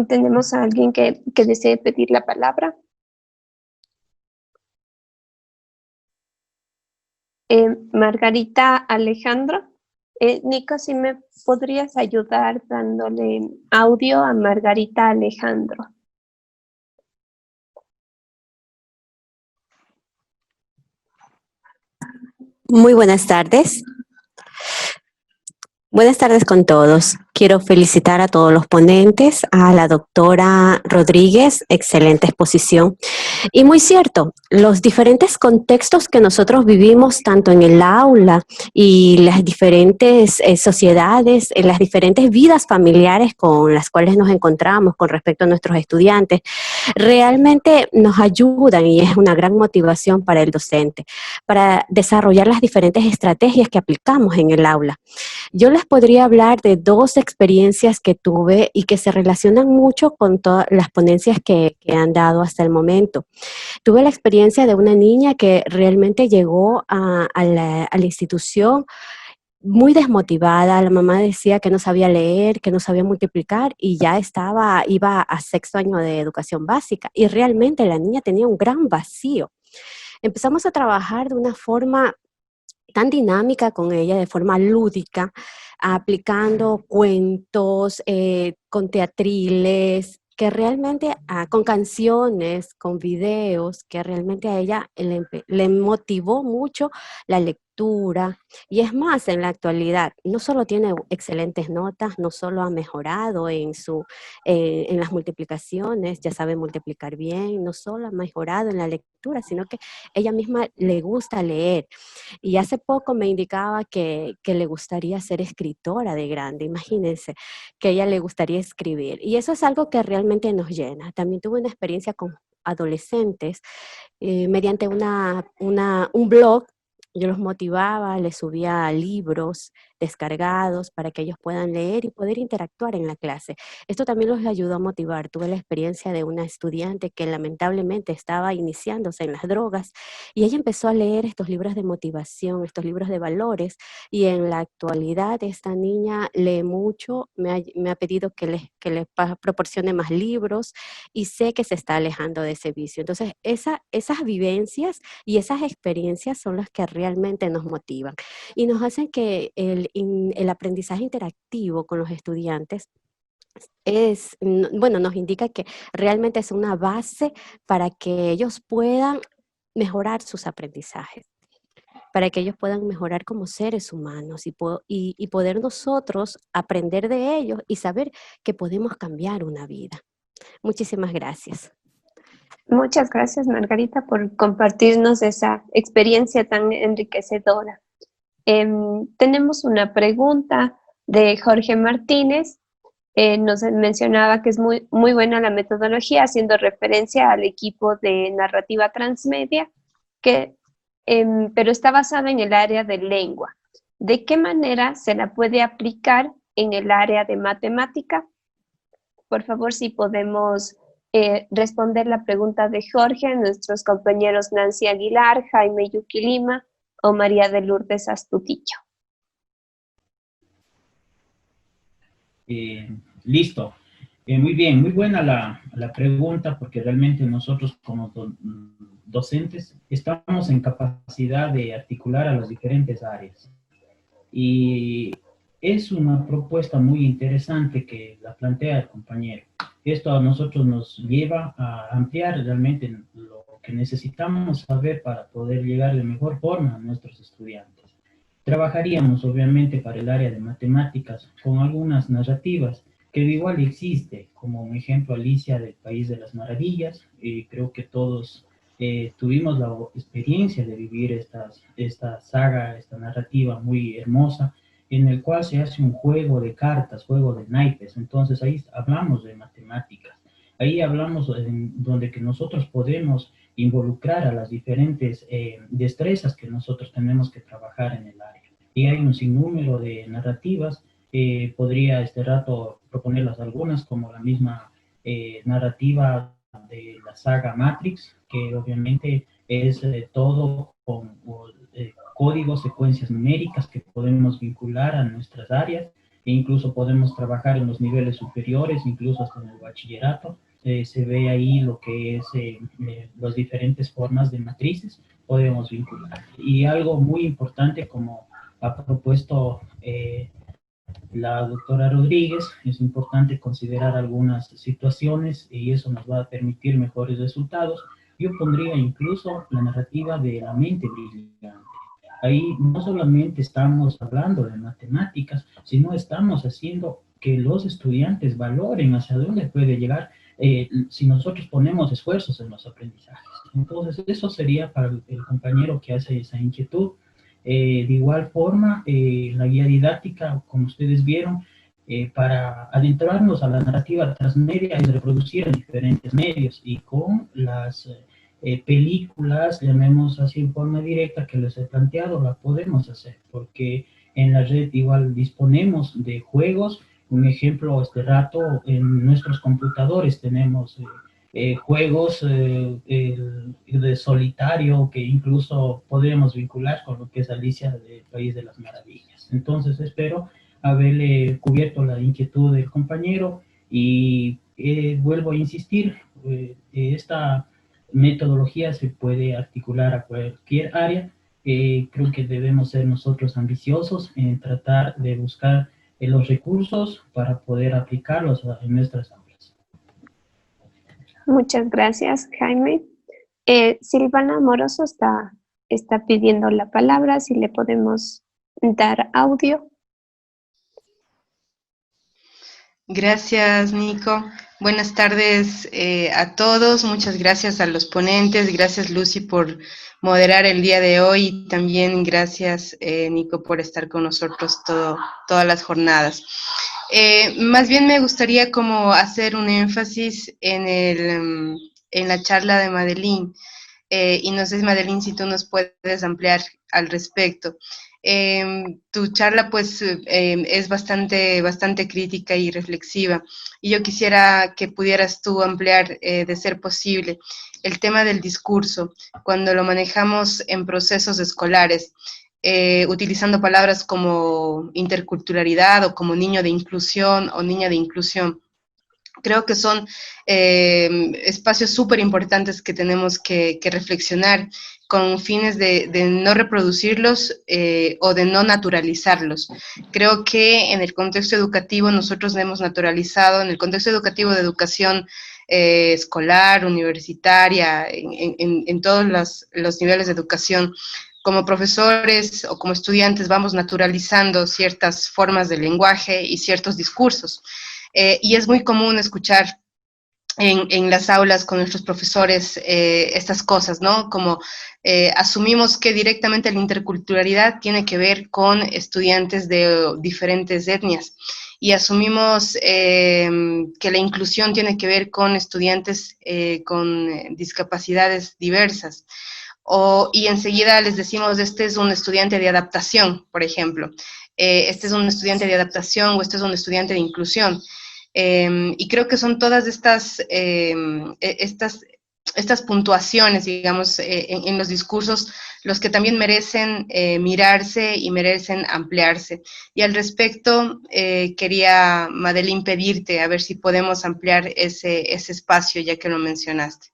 ¿Tenemos a alguien que desee pedir la palabra? Margarita Alejandro. Nico, si me podrías ayudar dándole audio a Margarita Alejandro. Muy buenas tardes. Buenas tardes con todos. Quiero felicitar a todos los ponentes, a la doctora Rodríguez, excelente exposición. Y muy cierto, los diferentes contextos que nosotros vivimos, tanto en el aula y las diferentes sociedades, en las diferentes vidas familiares con las cuales nos encontramos con respecto a nuestros estudiantes, realmente nos ayudan y es una gran motivación para el docente, para desarrollar las diferentes estrategias que aplicamos en el aula. Yo les podría hablar de dos experiencias que tuve y que se relacionan mucho con todas las ponencias que han dado hasta el momento. Tuve la experiencia de una niña que realmente llegó a la institución muy desmotivada. La mamá decía que no sabía leer, que no sabía multiplicar y ya iba a 6º año de educación básica y realmente la niña tenía un gran vacío. Empezamos a trabajar de una forma tan dinámica con ella, de forma lúdica, aplicando cuentos, con teatriles, que realmente, con canciones, con videos, que realmente a ella le motivó mucho la lectura. Y es más, en la actualidad, no solo tiene excelentes notas, no solo ha mejorado en las multiplicaciones, ya sabe multiplicar bien, no solo ha mejorado en la lectura, sino que ella misma le gusta leer. Y hace poco me indicaba que le gustaría ser escritora de grande, imagínense, que a ella le gustaría escribir. Y eso es algo que realmente nos llena. También tuve una experiencia con adolescentes mediante un blog. Yo los motivaba, les subía libros descargados para que ellos puedan leer y poder interactuar en la clase. Esto también los ayudó a motivar. Tuve la experiencia de una estudiante que lamentablemente estaba iniciándose en las drogas y ella empezó a leer estos libros de motivación, estos libros de valores, y en la actualidad esta niña lee mucho, me ha pedido que le proporcione más libros y sé que se está alejando de ese vicio. Entonces, esas vivencias y esas experiencias son las que realmente nos motivan y nos hacen que el aprendizaje interactivo con los estudiantes nos indica que realmente es una base para que ellos puedan mejorar sus aprendizajes, para que ellos puedan mejorar como seres humanos y poder nosotros aprender de ellos y saber que podemos cambiar una vida. Muchísimas gracias. Muchas gracias, Margarita, por compartirnos esa experiencia tan enriquecedora. Tenemos una pregunta de Jorge Martínez. Nos mencionaba que es muy buena la metodología, haciendo referencia al equipo de narrativa transmedia, pero está basada en el área de lengua. ¿De qué manera se la puede aplicar en el área de matemática? por favor, si podemos responder la pregunta de Jorge, nuestros compañeros Nancy Aguilar, Jaime Yuki Lima o María de Lourdes Astutillo. Listo. Muy bien, muy buena la pregunta, porque realmente nosotros como docentes estamos en capacidad de articular a las diferentes áreas. Y es una propuesta muy interesante que la plantea el compañero. Esto a nosotros nos lleva a ampliar realmente lo que necesitamos saber para poder llegar de mejor forma a nuestros estudiantes. Trabajaríamos obviamente para el área de matemáticas con algunas narrativas que igual existe, como un ejemplo Alicia del País de las Maravillas, y creo que todos tuvimos la experiencia de vivir esta saga, esta narrativa muy hermosa, en el cual se hace un juego de cartas, juego de naipes. Entonces ahí hablamos de matemáticas, ahí hablamos donde que nosotros podemos involucrar a las diferentes destrezas que nosotros tenemos que trabajar en el área. Y hay un sinnúmero de narrativas, podría este rato proponerlas algunas, como la misma narrativa de la saga Matrix, que obviamente es todo con códigos, secuencias numéricas que podemos vincular a nuestras áreas, e incluso podemos trabajar en los niveles superiores, incluso hasta en el bachillerato. Se ve ahí lo que es las diferentes formas de matrices, podemos vincular. Y algo muy importante, como ha propuesto la doctora Rodríguez, es importante considerar algunas situaciones y eso nos va a permitir mejores resultados. Yo pondría incluso la narrativa de la mente brillante. Ahí no solamente estamos hablando de matemáticas, sino estamos haciendo que los estudiantes valoren hacia dónde puede llegar si nosotros ponemos esfuerzos en los aprendizajes. Entonces, eso sería para el compañero que hace esa inquietud. De igual forma, la guía didáctica, como ustedes vieron, para adentrarnos a la narrativa transmedia es reproducir en diferentes medios, y con las películas, llamemos así en forma directa, que les he planteado, la podemos hacer, porque en la red igual disponemos de juegos. Un ejemplo, este rato en nuestros computadores tenemos juegos de solitario que incluso podríamos vincular con lo que es Alicia del País de las Maravillas. Entonces espero haberle cubierto la inquietud del compañero y vuelvo a insistir, esta metodología se puede articular a cualquier área. Creo que debemos ser nosotros ambiciosos en tratar de buscar los recursos para poder aplicarlos en nuestras aulas. Muchas gracias, Jaime. Silvana Moroso está pidiendo la palabra, si le podemos dar audio. Gracias, Nico. Buenas tardes a todos. Muchas gracias a los ponentes. Gracias, Lucy, por moderar el día de hoy. Y también gracias, Nico, por estar con nosotros todas las jornadas. Más bien me gustaría como hacer un énfasis en la charla de Madeline. Y no sé, Madeline, si tú nos puedes ampliar al respecto. Tu charla pues es bastante crítica y reflexiva, y yo quisiera que pudieras tú ampliar, de ser posible, el tema del discurso cuando lo manejamos en procesos escolares, utilizando palabras como interculturalidad o como niño de inclusión o niña de inclusión. Creo que son espacios súper importantes que tenemos que reflexionar con fines de no reproducirlos o de no naturalizarlos. Creo que en el contexto educativo nosotros hemos naturalizado, en el contexto educativo de educación escolar, universitaria, en todos los niveles de educación, como profesores o como estudiantes vamos naturalizando ciertas formas de lenguaje y ciertos discursos. Y es muy común escuchar en las aulas con nuestros profesores estas cosas, ¿no? Como asumimos que directamente la interculturalidad tiene que ver con estudiantes de diferentes etnias, y asumimos que la inclusión tiene que ver con estudiantes con discapacidades diversas. Y enseguida les decimos, este es un estudiante de adaptación, por ejemplo. Este es un estudiante de adaptación o este es un estudiante de inclusión. Y creo que son todas estas puntuaciones, digamos, en los discursos, los que también merecen mirarse y merecen ampliarse. Y al respecto, quería, Madeline, pedirte a ver si podemos ampliar ese espacio, ya que lo mencionaste.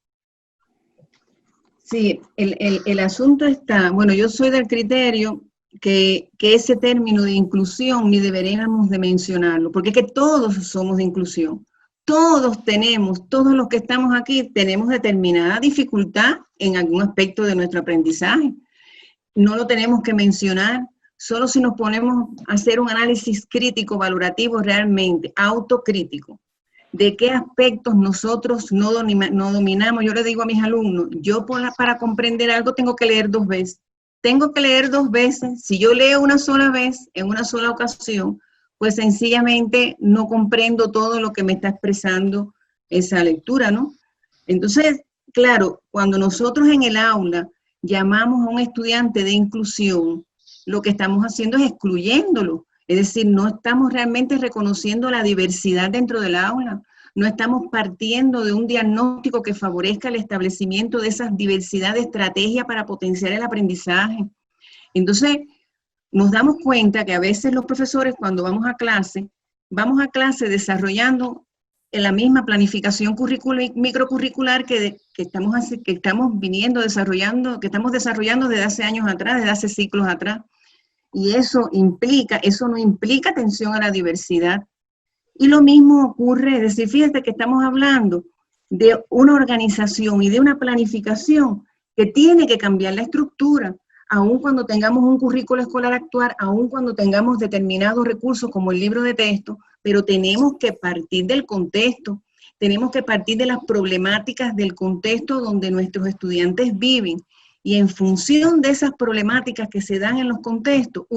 Sí, el asunto está, bueno, yo soy del criterio que ese término de inclusión ni deberíamos de mencionarlo, porque es que todos somos de inclusión. Todos tenemos, todos los que estamos aquí, tenemos determinada dificultad en algún aspecto de nuestro aprendizaje. No lo tenemos que mencionar, solo si nos ponemos a hacer un análisis crítico, valorativo realmente, autocrítico, de qué aspectos nosotros no dominamos. Yo le digo a mis alumnos, yo para comprender algo tengo que leer 2 veces. Tengo que leer 2 veces. Si yo leo una sola vez, en una sola ocasión, pues sencillamente no comprendo todo lo que me está expresando esa lectura, ¿no? Entonces, claro, cuando nosotros en el aula llamamos a un estudiante de inclusión, lo que estamos haciendo es excluyéndolo. Es decir, no estamos realmente reconociendo la diversidad dentro del aula, no estamos partiendo de un diagnóstico que favorezca el establecimiento de esa diversidad de estrategia para potenciar el aprendizaje. Entonces, nos damos cuenta que a veces los profesores cuando vamos a clase desarrollando en la misma planificación curricular y microcurricular que estamos desarrollando desde hace años atrás, desde hace ciclos atrás. Y eso no implica atención a la diversidad. Y lo mismo ocurre, es decir, fíjate que estamos hablando de una organización y de una planificación que tiene que cambiar la estructura, aun cuando tengamos un currículo escolar actual, aun cuando tengamos determinados recursos como el libro de texto, pero tenemos que partir del contexto, tenemos que partir de las problemáticas del contexto donde nuestros estudiantes viven. Y en función de esas problemáticas que se dan en los contextos,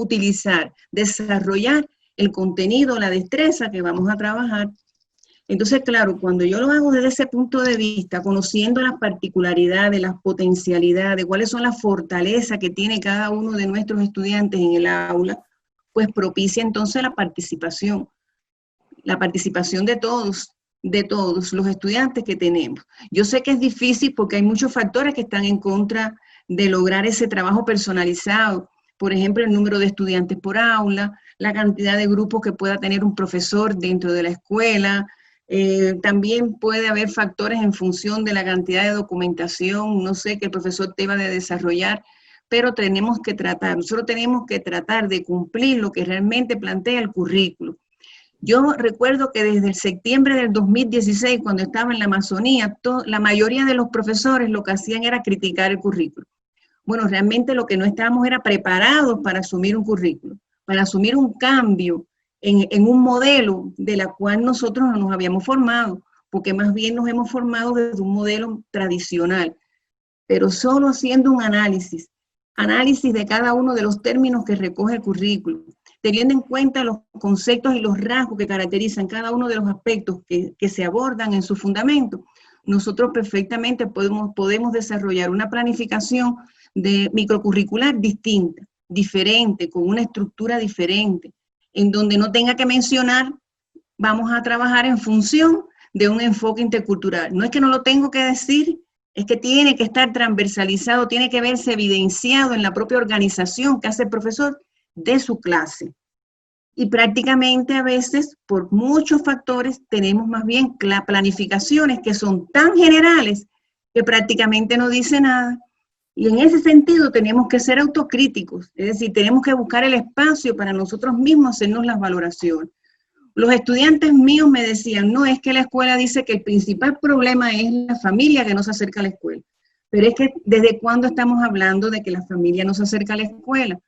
desarrollar el contenido, la destreza que vamos a trabajar. Entonces, claro, cuando yo lo hago desde ese punto de vista, conociendo las particularidades, las potencialidades, cuáles son las fortalezas que tiene cada uno de nuestros estudiantes en el aula, pues propicia entonces la participación de todos los estudiantes que tenemos. Yo sé que es difícil porque hay muchos factores que están en contra de lograr ese trabajo personalizado. Por ejemplo, el número de estudiantes por aula, la cantidad de grupos que pueda tener un profesor dentro de la escuela. También puede haber factores en función de la cantidad de documentación, no sé, que el profesor deba de desarrollar, pero nosotros tenemos que tratar de cumplir lo que realmente plantea el currículo. Yo recuerdo que desde el septiembre del 2016, cuando estaba en la Amazonía, la mayoría de los profesores lo que hacían era criticar el currículo. Bueno, realmente lo que no estábamos era preparados para asumir un currículo, para asumir un cambio en un modelo de la cual nosotros no nos habíamos formado, porque más bien nos hemos formado desde un modelo tradicional, pero solo haciendo un análisis de cada uno de los términos que recoge el currículo, teniendo en cuenta los conceptos y los rasgos que caracterizan cada uno de los aspectos que se abordan en su fundamento, nosotros perfectamente podemos desarrollar una planificación de microcurricular distinta, diferente, con una estructura diferente, en donde no tenga que mencionar, vamos a trabajar en función de un enfoque intercultural. No es que no lo tengo que decir, es que tiene que estar transversalizado, tiene que verse evidenciado en la propia organización que hace el profesor de su clase. Y prácticamente a veces, por muchos factores, tenemos más bien planificaciones que son tan generales que prácticamente no dice nada. Y en ese sentido tenemos que ser autocríticos, es decir, tenemos que buscar el espacio para nosotros mismos hacernos las valoraciones. Los estudiantes míos me decían, no, es que la escuela dice que el principal problema es la familia que no se acerca a la escuela. Pero es que, ¿desde cuándo estamos hablando de que la familia no se acerca a la escuela?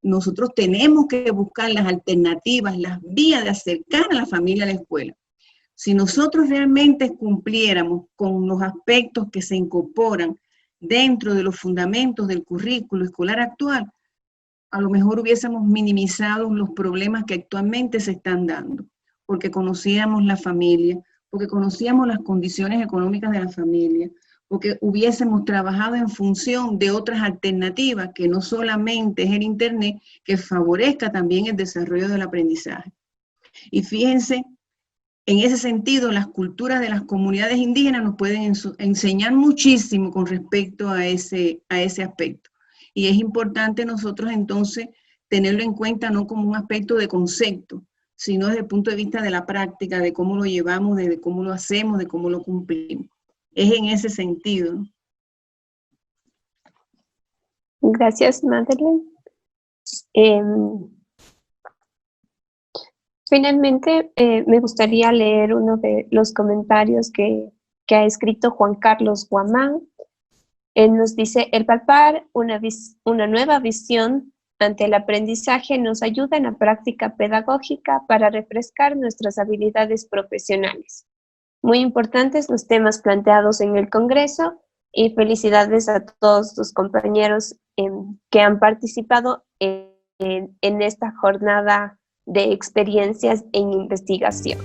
Nosotros tenemos que buscar las alternativas, las vías de acercar a la familia a la escuela. Si nosotros realmente cumpliéramos con los aspectos que se incorporan dentro de los fundamentos del currículo escolar actual, a lo mejor hubiésemos minimizado los problemas que actualmente se están dando, porque conocíamos la familia, porque conocíamos las condiciones económicas de la familia, porque hubiésemos trabajado en función de otras alternativas, que no solamente es el Internet, que favorezca también el desarrollo del aprendizaje. Y fíjense en ese sentido, las culturas de las comunidades indígenas nos pueden enseñar muchísimo con respecto a ese aspecto. Y es importante nosotros entonces tenerlo en cuenta no como un aspecto de concepto, sino desde el punto de vista de la práctica, de cómo lo llevamos, de cómo lo hacemos, de cómo lo cumplimos. Es en ese sentido. Gracias, Madeleine. Finalmente, me gustaría leer uno de los comentarios que ha escrito Juan Carlos Guamán. Él nos dice, el palpar una nueva visión ante el aprendizaje nos ayuda en la práctica pedagógica para refrescar nuestras habilidades profesionales. Muy importantes los temas planteados en el Congreso y felicidades a todos los compañeros que han participado en esta jornada de experiencias en investigación.